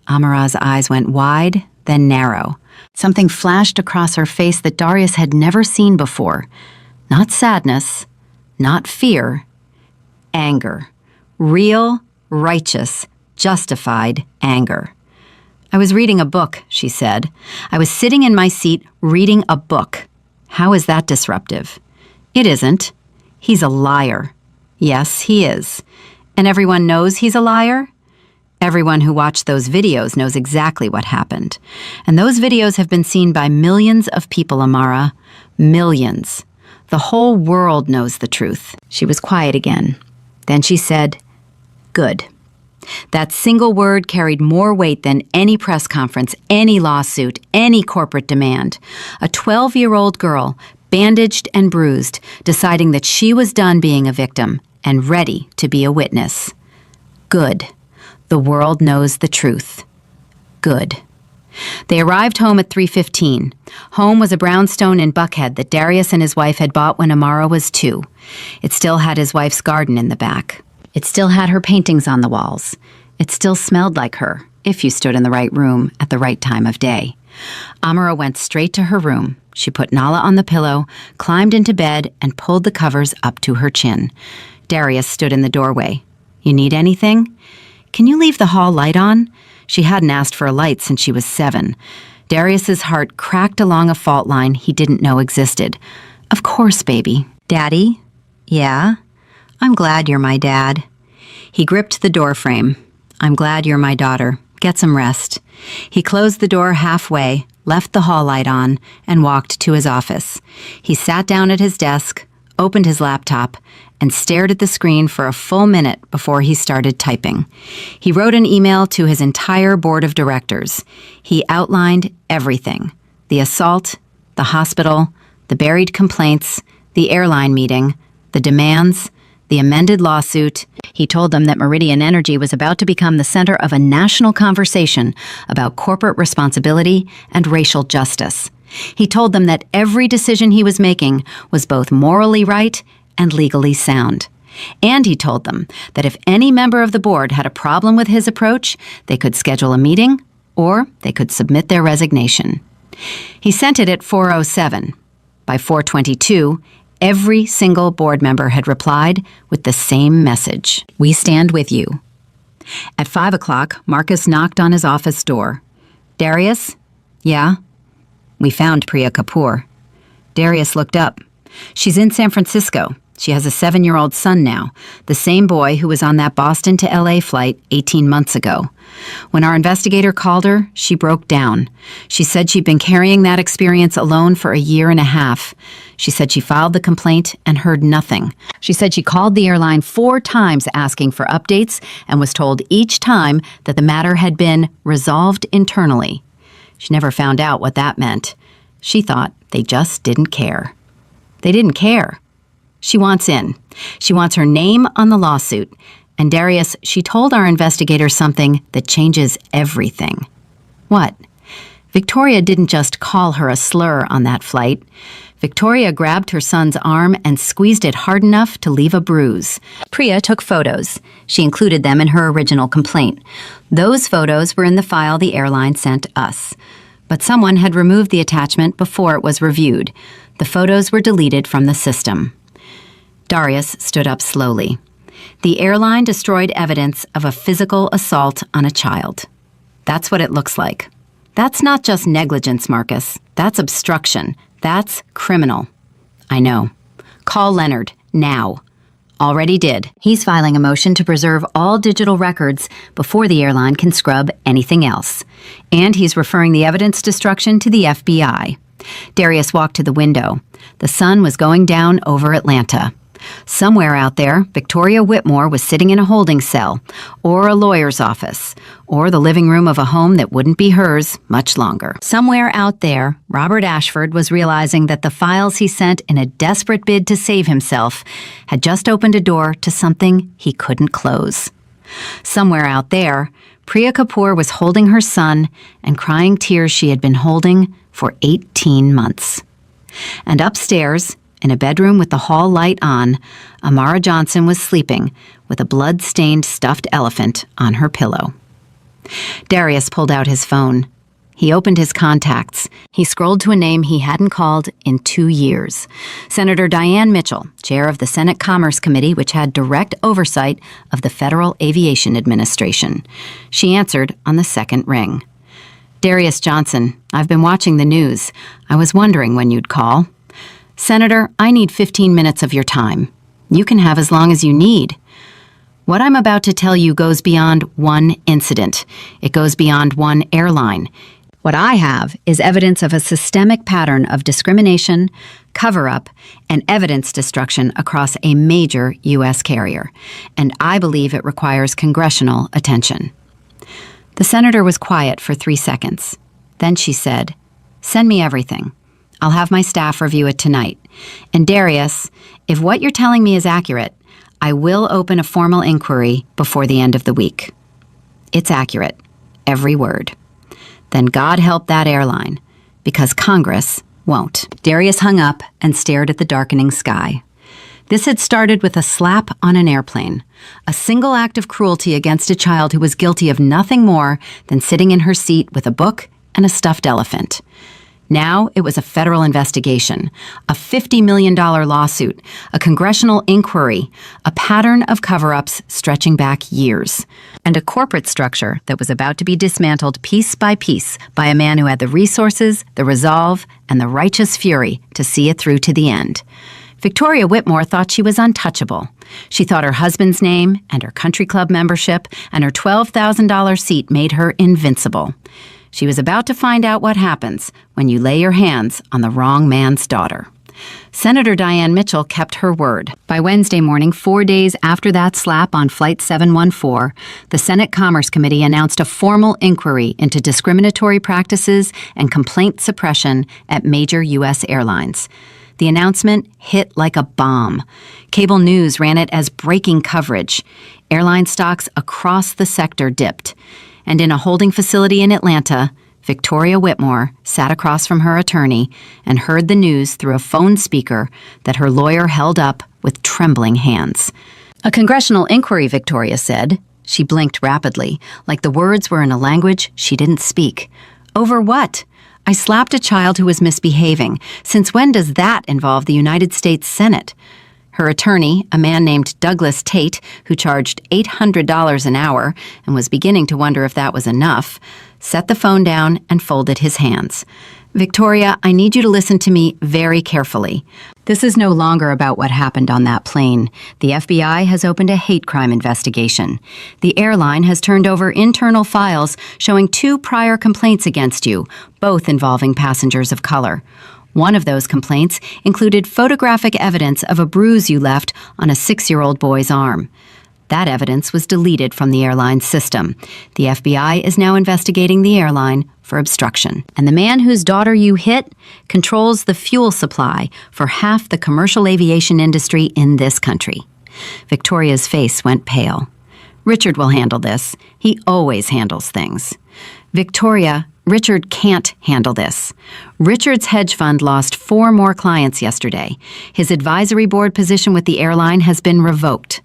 Amara's eyes went wide, then narrow. Something flashed across her face that Darius had never seen before. Not sadness, not fear, anger. Real, righteous, justified anger. I was reading a book, she said. I was sitting in my seat reading a book. How is that disruptive? It isn't. He's a liar. Yes, he is. And everyone knows he's a liar? Everyone who watched those videos knows exactly what happened. And those videos have been seen by millions of people, Amara. Millions. The whole world knows the truth. She was quiet again. Then she said, "Good." That single word carried more weight than any press conference, any lawsuit, any corporate demand. A 12-year-old girl, bandaged and bruised, deciding that she was done being a victim and ready to be a witness. Good. The world knows the truth. Good. They arrived home at 3:15. Home was a brownstone in Buckhead that Darius and his wife had bought when Amara was 2. It still had his wife's garden in the back. It still had her paintings on the walls. It still smelled like her, if you stood in the right room at the right time of day. Amara went straight to her room. She put Nala on the pillow, climbed into bed, and pulled the covers up to her chin. Darius stood in the doorway. "You need anything? Can you leave the hall light on?" She hadn't asked for a light since she was 7. Darius's heart cracked along a fault line he didn't know existed. "Of course, baby." "Daddy?" "Yeah?" "I'm glad you're my dad." He gripped the door frame. "I'm glad you're my daughter. Get some rest." He closed the door halfway, left the hall light on, and walked to his office. He sat down at his desk, opened his laptop, and stared at the screen for a full minute before he started typing. He wrote an email to his entire board of directors. He outlined everything: the assault, the hospital, the buried complaints, the airline meeting, the demands, the amended lawsuit. He told them that Meridian Energy was about to become the center of a national conversation about corporate responsibility and racial justice. He told them that every decision he was making was both morally right and legally sound. And he told them that if any member of the board had a problem with his approach, they could schedule a meeting or they could submit their resignation. He sent it at 4:07. By 4:22, every single board member had replied with the same message: "We stand with you." At 5 o'clock, Marcus knocked on his office door. "Darius?" "Yeah?" "We found Priya Kapoor." Darius looked up. "She's in San Francisco. She has a 7-year-old son now, the same boy who was on that Boston to LA flight 18 months ago. When our investigator called her, she broke down. She said she'd been carrying that experience alone for a year and a half. She said she filed the complaint and heard nothing. She said she called the airline 4 times asking for updates and was told each time that the matter had been resolved internally. She never found out what that meant. She thought they just didn't care. They didn't care. She wants in. She wants her name on the lawsuit. And Darius, she told our investigator something that changes everything. What? Victoria didn't just call her a slur on that flight. Victoria grabbed her son's arm and squeezed it hard enough to leave a bruise. Priya took photos. She included them in her original complaint. Those photos were in the file the airline sent us. But someone had removed the attachment before it was reviewed. The photos were deleted from the system. Darius stood up slowly. The airline destroyed evidence of a physical assault on a child. That's what it looks like. That's not just negligence, Marcus. That's obstruction. That's criminal. I know. Call Leonard, now. Already did. He's filing a motion to preserve all digital records before the airline can scrub anything else. And he's referring the evidence destruction to the FBI. Darius walked to the window. The sun was going down over Atlanta. Somewhere out there, Victoria Whitmore was sitting in a holding cell, or a lawyer's office, or the living room of a home that wouldn't be hers much longer. Somewhere out there, Robert Ashford was realizing that the files he sent in a desperate bid to save himself had just opened a door to something he couldn't close. Somewhere out there, Priya Kapoor was holding her son and crying tears she had been holding for 18 months. And upstairs, in a bedroom with the hall light on, Amara Johnson was sleeping with a blood-stained stuffed elephant on her pillow. Darius pulled out his phone. He opened his contacts. He scrolled to a name he hadn't called in 2 years. Senator Diane Mitchell, chair of the Senate Commerce Committee, which had direct oversight of the Federal Aviation Administration. She answered on the second ring. Darius Johnson, I've been watching the news. I was wondering when you'd call. Senator, I need 15 minutes of your time. You can have as long as you need. What I'm about to tell you goes beyond one incident. It goes beyond one airline. What I have is evidence of a systemic pattern of discrimination, cover-up, and evidence destruction across a major U.S. carrier, and I believe it requires congressional attention. The senator was quiet for 3 seconds. Then she said, "Send me everything. I'll have my staff review it tonight. And Darius, if what you're telling me is accurate, I will open a formal inquiry before the end of the week." It's accurate. Every word. Then God help that airline, because Congress won't. Darius hung up and stared at the darkening sky. This had started with a slap on an airplane, a single act of cruelty against a child who was guilty of nothing more than sitting in her seat with a book and a stuffed elephant. Now it was a federal investigation, a $50 million lawsuit, a congressional inquiry, a pattern of cover-ups stretching back years, and a corporate structure that was about to be dismantled piece by piece by a man who had the resources, the resolve, and the righteous fury to see it through to the end. Victoria Whitmore thought she was untouchable. She thought her husband's name and her country club membership and her $12,000 seat made her invincible. She was about to find out what happens when you lay your hands on the wrong man's daughter. Senator Diane Mitchell kept her word. By Wednesday morning, 4 days after that slap on Flight 714, the Senate Commerce Committee announced a formal inquiry into discriminatory practices and complaint suppression at major U.S. airlines. The announcement hit like a bomb. Cable news ran it as breaking coverage. Airline stocks across the sector dipped. And in a holding facility in Atlanta, Victoria Whitmore sat across from her attorney and heard the news through a phone speaker that her lawyer held up with trembling hands. "A congressional inquiry," Victoria said. She blinked rapidly, like the words were in a language she didn't speak. "Over what? I slapped a child who was misbehaving. Since when does that involve the United States Senate?" Her attorney, a man named Douglas Tate, who charged $800 an hour and was beginning to wonder if that was enough, set the phone down and folded his hands. "Victoria, I need you to listen to me very carefully. This is no longer about what happened on that plane. The FBI has opened a hate crime investigation. The airline has turned over internal files showing 2 prior complaints against you, both involving passengers of color. One of those complaints included photographic evidence of a bruise you left on a 6-year-old boy's arm. That evidence was deleted from the airline's system. The FBI is now investigating the airline for obstruction. And the man whose daughter you hit controls the fuel supply for half the commercial aviation industry in this country." Victoria's face went pale. "Richard will handle this. He always handles things." "Victoria, Richard can't handle this. Richard's hedge fund lost 4 more clients yesterday. His advisory board position with the airline has been revoked.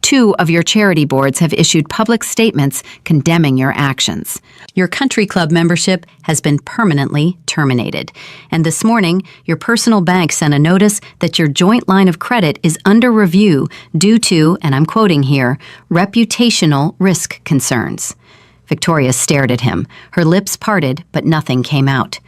2 of your charity boards have issued public statements condemning your actions. Your country club membership has been permanently terminated. And this morning, your personal bank sent a notice that your joint line of credit is under review due to, and I'm quoting here, reputational risk concerns." Victoria stared at him. Her lips parted, but nothing came out.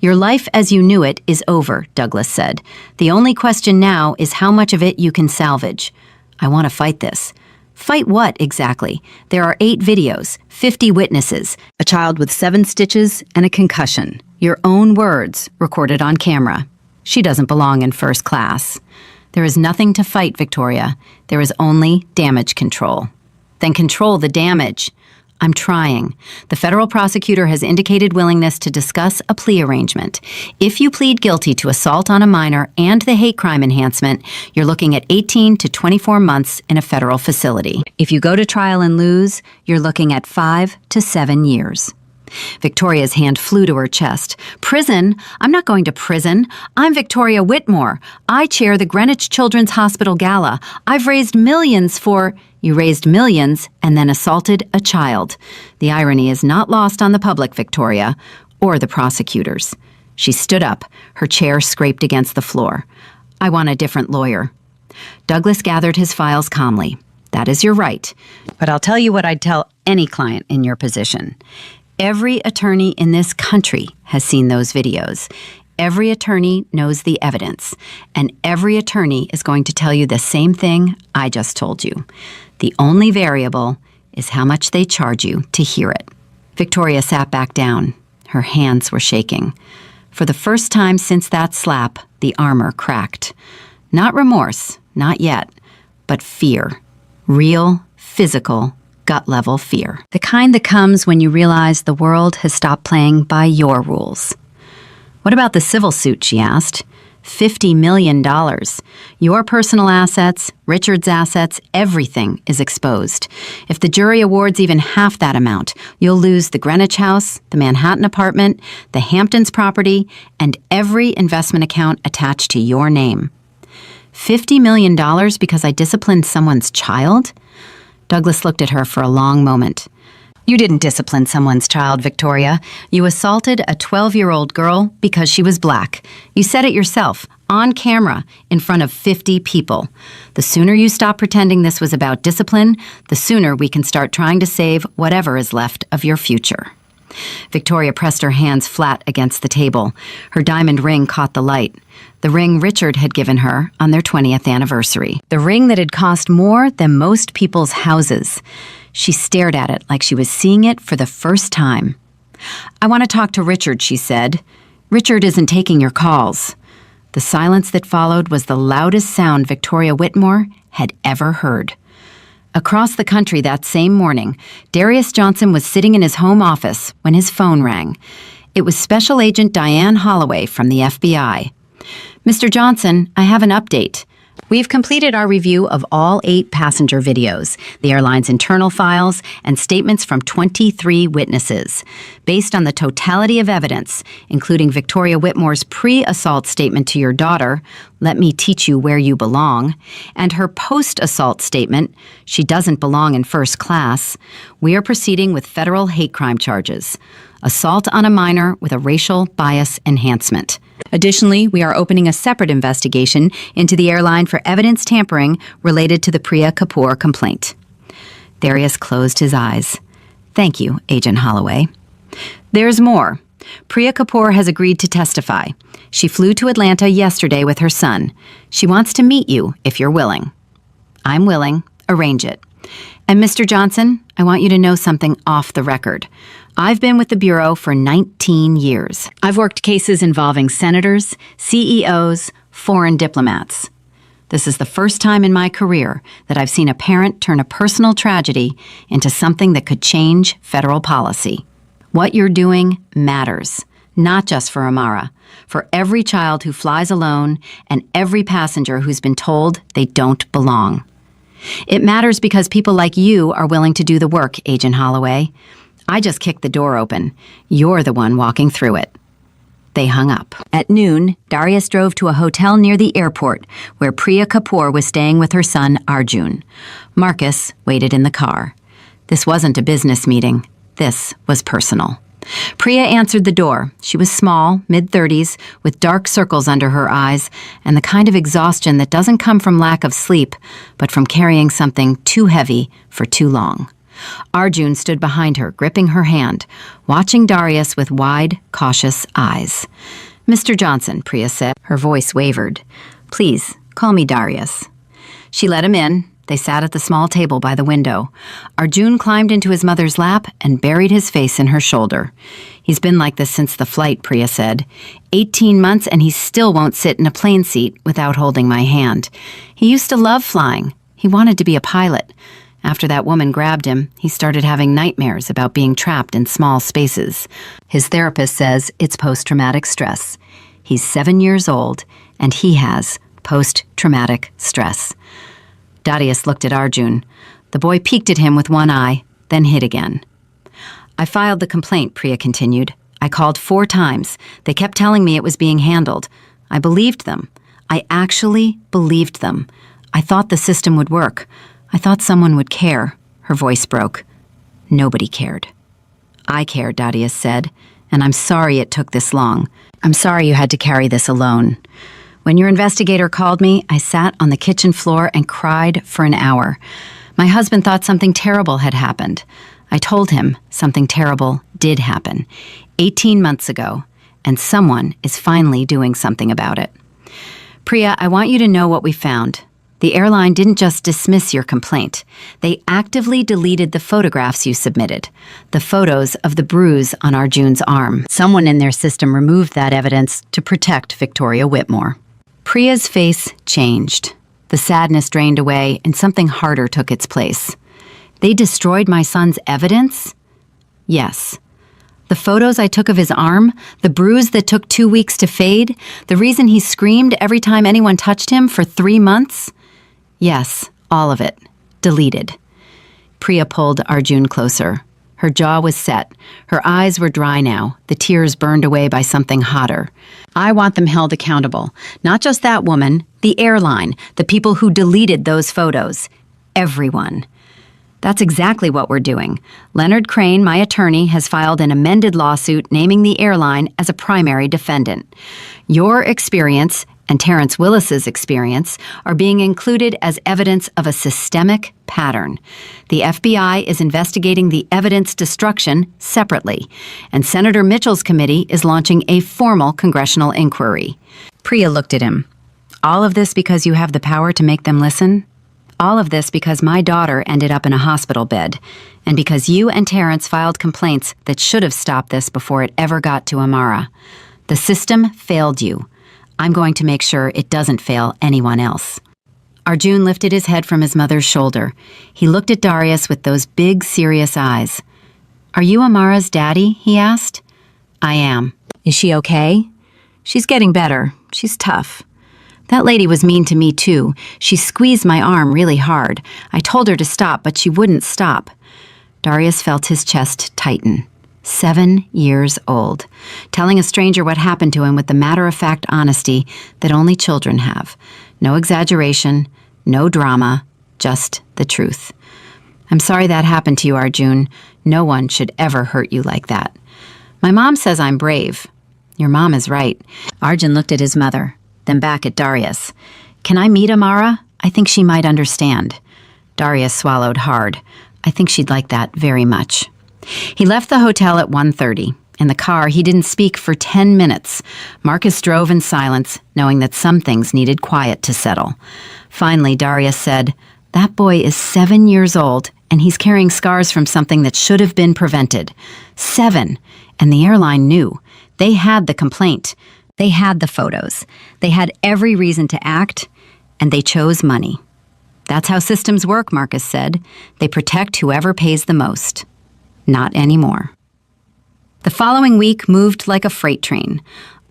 "Your life as you knew it is over," Douglas said. "The only question now is how much of it you can salvage." "I want to fight this." "Fight what, exactly? There are 8 videos, 50 witnesses, a child with 7 stitches and a concussion. Your own words recorded on camera. She doesn't belong in first class. There is nothing to fight, Victoria. There is only damage control. Then control the damage. I'm trying. The federal prosecutor has indicated willingness to discuss a plea arrangement. If you plead guilty to assault on a minor and the hate crime enhancement, you're looking at 18 to 24 months in a federal facility. If you go to trial and lose, you're looking at 5 to 7 years. Victoria's hand flew to her chest. Prison? I'm not going to prison. I'm Victoria Whitmore. I chair the Greenwich Children's Hospital Gala. I've raised millions for... You raised millions and then assaulted a child. The irony is not lost on the public, Victoria, or the prosecutors. She stood up. Her chair scraped against the floor. I want a different lawyer. Douglas gathered his files calmly. That is your right. But I'll tell you what I'd tell any client in your position. Every attorney in this country has seen those videos. Every attorney knows the evidence. And every attorney is going to tell you the same thing I just told you. The only variable is how much they charge you to hear it. Victoria sat back down. Her hands were shaking. For the first time since that slap, the armor cracked. Not remorse, not yet, but fear. Real, physical, gut-level fear. The kind that comes when you realize the world has stopped playing by your rules. What about the civil suit, she asked. $50 million. Your personal assets, Richard's assets, everything is exposed. If the jury awards even half that amount, you'll lose the Greenwich house, the Manhattan apartment, the Hamptons property, and every investment account attached to your name. $50 million because I disciplined someone's child? Douglas looked at her for a long moment. You didn't discipline someone's child, Victoria. You assaulted a 12-year-old girl because she was black. You said it yourself, on camera, in front of 50 people. The sooner you stop pretending this was about discipline, the sooner we can start trying to save whatever is left of your future. Victoria pressed her hands flat against the table. Her diamond ring caught the light. The ring Richard had given her on their 20th anniversary. The ring that had cost more than most people's houses. She stared at it like she was seeing it for the first time. I want to talk to Richard, she said. Richard isn't taking your calls. The silence that followed was the loudest sound Victoria Whitmore had ever heard. Across the country that same morning, Darius Johnson was sitting in his home office when his phone rang. It was Special Agent Diane Holloway from the FBI. Mr. Johnson, I have an update. We've completed our review of all 8 passenger videos, the airline's internal files, and statements from 23 witnesses. Based on the totality of evidence, including Victoria Whitmore's pre-assault statement to your daughter, "Let me teach you where you belong," and her post-assault statement, "She doesn't belong in first class," we are proceeding with federal hate crime charges. Assault on a minor with a racial bias enhancement. Additionally, we are opening a separate investigation into the airline for evidence tampering related to the Priya Kapoor complaint. Darius closed his eyes. Thank you, Agent Holloway. There's more. Priya Kapoor has agreed to testify. She flew to Atlanta yesterday with her son. She wants to meet you if you're willing. I'm willing. Arrange it. And Mr. Johnson, I want you to know something off the record. I've been with the Bureau for 19 years. I've worked cases involving senators, CEOs, foreign diplomats. This is the first time in my career that I've seen a parent turn a personal tragedy into something that could change federal policy. What you're doing matters, not just for Amara, for every child who flies alone and every passenger who's been told they don't belong. It matters because people like you are willing to do the work, Agent Holloway. I just kicked the door open. You're the one walking through it. They hung up. At noon, Darius drove to a hotel near the airport where Priya Kapoor was staying with her son, Arjun. Marcus waited in the car. This wasn't a business meeting. This was personal. Priya answered the door. She was small, mid-30s, with dark circles under her eyes, and the kind of exhaustion that doesn't come from lack of sleep, but from carrying something too heavy for too long. Arjun stood behind her, gripping her hand, watching Darius with wide, cautious eyes. Mr. Johnson, Priya said. Her voice wavered. Please, call me Darius. She let him in. They sat at the small table by the window. Arjun climbed into his mother's lap and buried his face in her shoulder. He's been like this since the flight, Priya said. 18 months and he still won't sit in a plane seat without holding my hand. He used to love flying. He wanted to be a pilot. After that woman grabbed him, he started having nightmares about being trapped in small spaces. His therapist says it's post-traumatic stress. He's 7 years old, and he has post-traumatic stress. Darius looked at Arjun. The boy peeked at him with one eye, then hid again. I filed the complaint, Priya continued. I called 4 times. They kept telling me it was being handled. I believed them. I actually believed them. I thought the system would work. I thought someone would care. Her voice broke. Nobody cared. I cared, Darius said, and I'm sorry it took this long. I'm sorry you had to carry this alone. When your investigator called me, I sat on the kitchen floor and cried for an hour. My husband thought something terrible had happened. I told him something terrible did happen 18 months ago, and someone is finally doing something about it. Priya, I want you to know what we found. The airline didn't just dismiss your complaint. They actively deleted the photographs you submitted, the photos of the bruise on Arjun's arm. Someone in their system removed that evidence to protect Victoria Whitmore. Priya's face changed. The sadness drained away, and something harder took its place. They destroyed my son's evidence? Yes. The photos I took of his arm, the bruise that took 2 weeks to fade, the reason he screamed every time anyone touched him for 3 months? Yes, all of it. Deleted. Priya pulled Arjun closer. Her jaw was set. Her eyes were dry now, the tears burned away by something hotter. I want them held accountable. Not just that woman, the airline, the people who deleted those photos. Everyone. That's exactly what we're doing. Leonard Crane, my attorney, has filed an amended lawsuit naming the airline as a primary defendant. Your experience and Terrence Willis's experience are being included as evidence of a systemic pattern. The FBI is investigating the evidence destruction separately, and Senator Mitchell's committee is launching a formal congressional inquiry. Priya looked at him. All of this because you have the power to make them listen? All of this because my daughter ended up in a hospital bed, and because you and Terrence filed complaints that should have stopped this before it ever got to Amara. The system failed you. I'm going to make sure it doesn't fail anyone else. Arjun lifted his head from his mother's shoulder. He looked at Darius with those big, serious eyes. Are you Amara's daddy? He asked. I am. Is she okay? She's getting better. She's tough. That lady was mean to me, too. She squeezed my arm really hard. I told her to stop, but she wouldn't stop. Darius felt his chest tighten. 7 years old, telling a stranger what happened to him with the matter-of-fact honesty that only children have. No exaggeration, no drama, just the truth. I'm sorry that happened to you, Arjun. No one should ever hurt you like that. My mom says I'm brave. Your mom is right. Arjun looked at his mother, then back at Darius. Can I meet Amara? I think she might understand. Darius swallowed hard. I think she'd like that very much. He left the hotel at 1:30. In the car, he didn't speak for 10 minutes. Marcus drove in silence, knowing that some things needed quiet to settle. Finally, Darius said, That boy is 7 years old, and he's carrying scars from something that should have been prevented. 7. And the airline knew. They had the complaint. They had the photos. They had every reason to act, and they chose money. That's how systems work, Marcus said. They protect whoever pays the most. Not anymore. The following week moved like a freight train.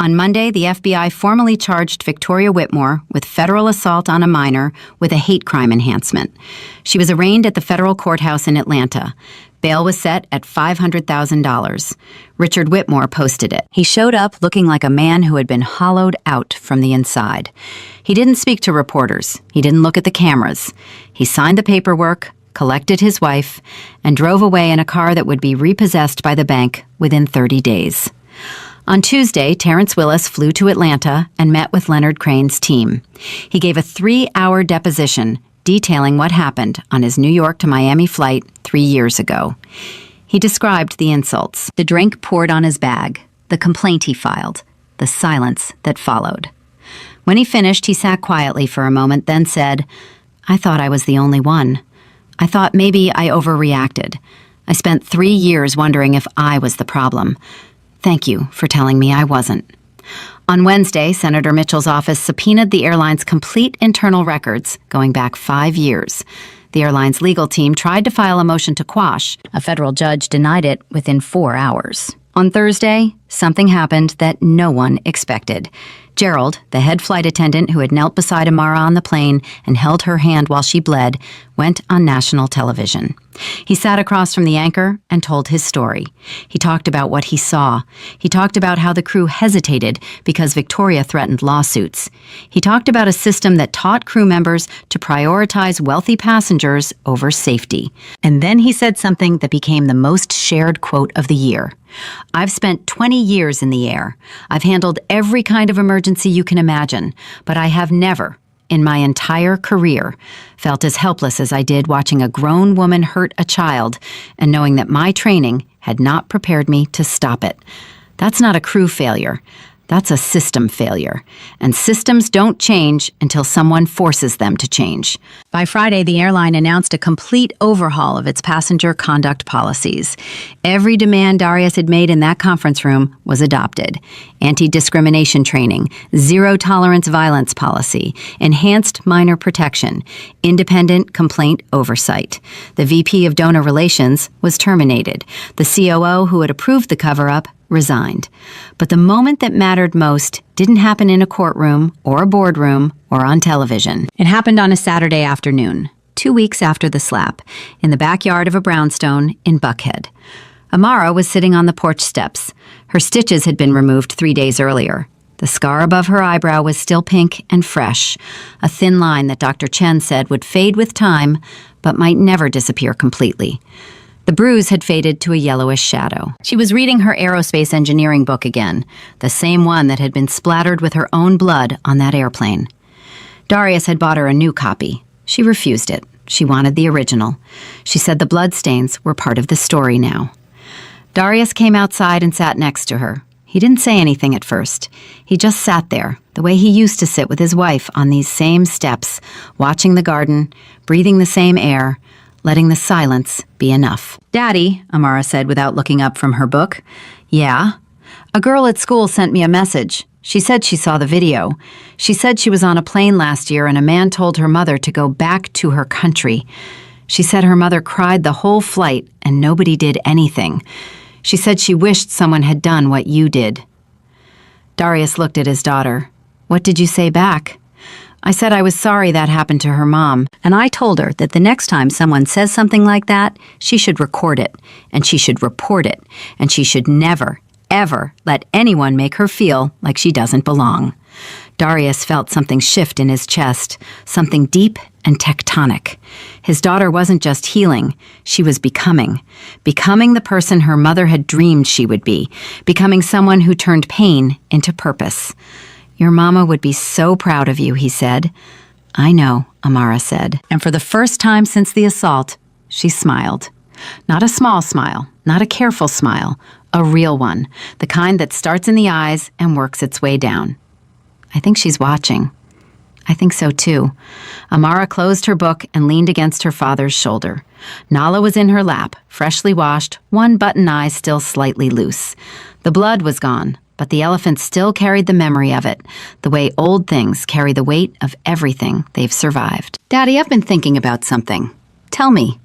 On Monday, the FBI formally charged Victoria Whitmore with federal assault on a minor with a hate crime enhancement. She was arraigned at the federal courthouse in Atlanta. Bail was set at $500,000. Richard Whitmore posted it. He showed up looking like a man who had been hollowed out from the inside. He didn't speak to reporters. He didn't look at the cameras. He signed the paperwork, collected his wife, and drove away in a car that would be repossessed by the bank within 30 days. On Tuesday, Terrence Willis flew to Atlanta and met with Leonard Crane's team. He gave a 3-hour deposition detailing what happened on his New York to Miami flight 3 years ago. He described the insults, the drink poured on his bag, the complaint he filed, the silence that followed. When he finished, he sat quietly for a moment, then said, I thought I was the only one. I thought maybe I overreacted. I spent 3 years wondering if I was the problem. Thank you for telling me I wasn't. On Wednesday, Senator Mitchell's office subpoenaed the airline's complete internal records going back 5 years. The airline's legal team tried to file a motion to quash. A federal judge denied it within 4 hours. On Thursday, something happened that no one expected. Gerald, the head flight attendant who had knelt beside Amara on the plane and held her hand while she bled, went on national television. He sat across from the anchor and told his story. He talked about what he saw. He talked about how the crew hesitated because Victoria threatened lawsuits. He talked about a system that taught crew members to prioritize wealthy passengers over safety. And then he said something that became the most shared quote of the year. I've spent 20 years in the air. I've handled every kind of emergency you can imagine, but I have never, in my entire career, felt as helpless as I did watching a grown woman hurt a child and knowing that my training had not prepared me to stop it. That's not a crew failure. That's a system failure. And systems don't change until someone forces them to change. By Friday, the airline announced a complete overhaul of its passenger conduct policies. Every demand Darius had made in that conference room was adopted. Anti-discrimination training, zero-tolerance violence policy, enhanced minor protection, independent complaint oversight. The VP of Donor Relations was terminated. The COO who had approved the cover-up resigned. But the moment that mattered most didn't happen in a courtroom or a boardroom or on television. It happened on a Saturday afternoon, 2 weeks after the slap, in the backyard of a brownstone in Buckhead. Amara was sitting on the porch steps. Her stitches had been removed 3 days earlier. The scar above her eyebrow was still pink and fresh, a thin line that Dr. Chen said would fade with time, but might never disappear completely. The bruise had faded to a yellowish shadow. She was reading her aerospace engineering book again, the same one that had been splattered with her own blood on that airplane. Darius had bought her a new copy. She refused it. She wanted the original. She said the bloodstains were part of the story now. Darius came outside and sat next to her. He didn't say anything at first. He just sat there, the way he used to sit with his wife on these same steps, watching the garden, breathing the same air, letting the silence be enough. "Daddy," Amara said without looking up from her book. "Yeah?" "A girl at school sent me a message. She said she saw the video. She said she was on a plane last year and a man told her mother to go back to her country. She said her mother cried the whole flight and nobody did anything. She said she wished someone had done what you did." Darius looked at his daughter. "What did you say back?" "I said I was sorry that happened to her mom, and I told her that the next time someone says something like that, she should record it, and she should report it, and she should never, ever let anyone make her feel like she doesn't belong." Darius felt something shift in his chest, something deep and tectonic. His daughter wasn't just healing, she was becoming the person her mother had dreamed she would be, becoming someone who turned pain into purpose. "Your mama would be so proud of you," he said. "I know," Amara said. And for the first time since the assault, she smiled. Not a small smile, not a careful smile, a real one, the kind that starts in the eyes and works its way down. "I think she's watching." "I think so too." Amara closed her book and leaned against her father's shoulder. Nala was in her lap, freshly washed, one button eye still slightly loose. The blood was gone, but the elephant still carried the memory of it, the way old things carry the weight of everything they've survived. "Daddy, I've been thinking about something. Tell me,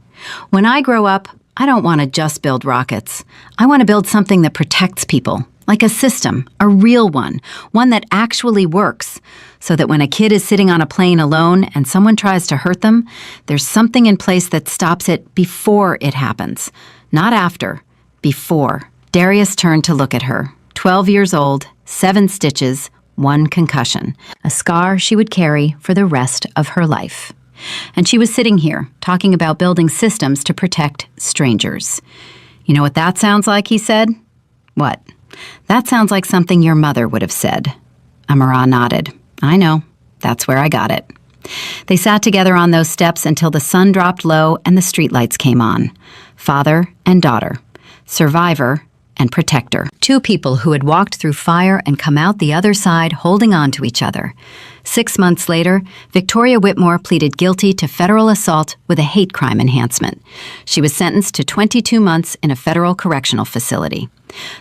when I grow up, I don't want to just build rockets. I want to build something that protects people, like a system, a real one that actually works, so that when a kid is sitting on a plane alone and someone tries to hurt them, there's something in place that stops it before it happens. Not after, before." Darius turned to look at her. 12 years old, 7 stitches, 1 concussion, a scar she would carry for the rest of her life. And she was sitting here, talking about building systems to protect strangers. "You know what that sounds like?" he said. "What?" "That sounds like something your mother would have said." Amara nodded. "I know. That's where I got it." They sat together on those steps until the sun dropped low and the streetlights came on. Father and daughter. Survivor and protector. Two people who had walked through fire and come out the other side holding on to each other. 6 months later, Victoria Whitmore pleaded guilty to federal assault with a hate crime enhancement. She was sentenced to 22 months in a federal correctional facility.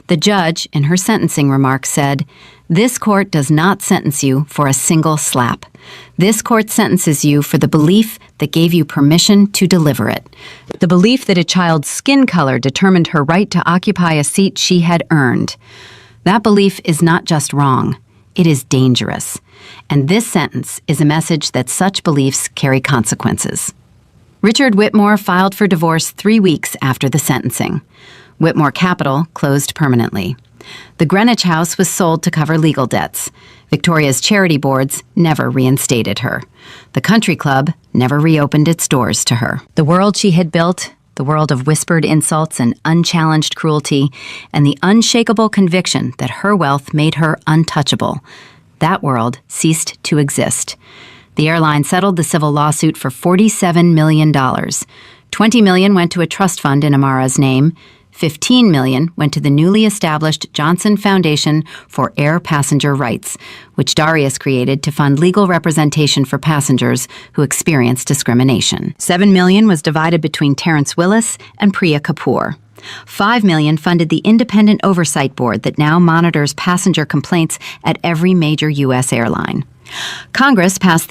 The judge, in her sentencing remarks, said, "This court does not sentence you for a single slap. This court sentences you for the belief that gave you permission to deliver it. The belief that a child's skin color determined her right to occupy a seat she had earned. That belief is not just wrong, it is dangerous. And this sentence is a message that such beliefs carry consequences." Richard Whitmore filed for divorce 3 weeks after the sentencing. Whitmore Capital closed permanently. The Greenwich House was sold to cover legal debts. Victoria's charity boards never reinstated her. The country club never reopened its doors to her. The world she had built, the world of whispered insults and unchallenged cruelty, and the unshakable conviction that her wealth made her untouchable, that world ceased to exist. The airline settled the civil lawsuit for $47 million. $20 million went to a trust fund in Amara's name. $15 million went to the newly established Johnson Foundation for Air Passenger Rights, which Darius created to fund legal representation for passengers who experienced discrimination. $7 million was divided between Terrence Willis and Priya Kapoor. $5 million funded the independent oversight board that now monitors passenger complaints at every major U.S. airline. Congress passed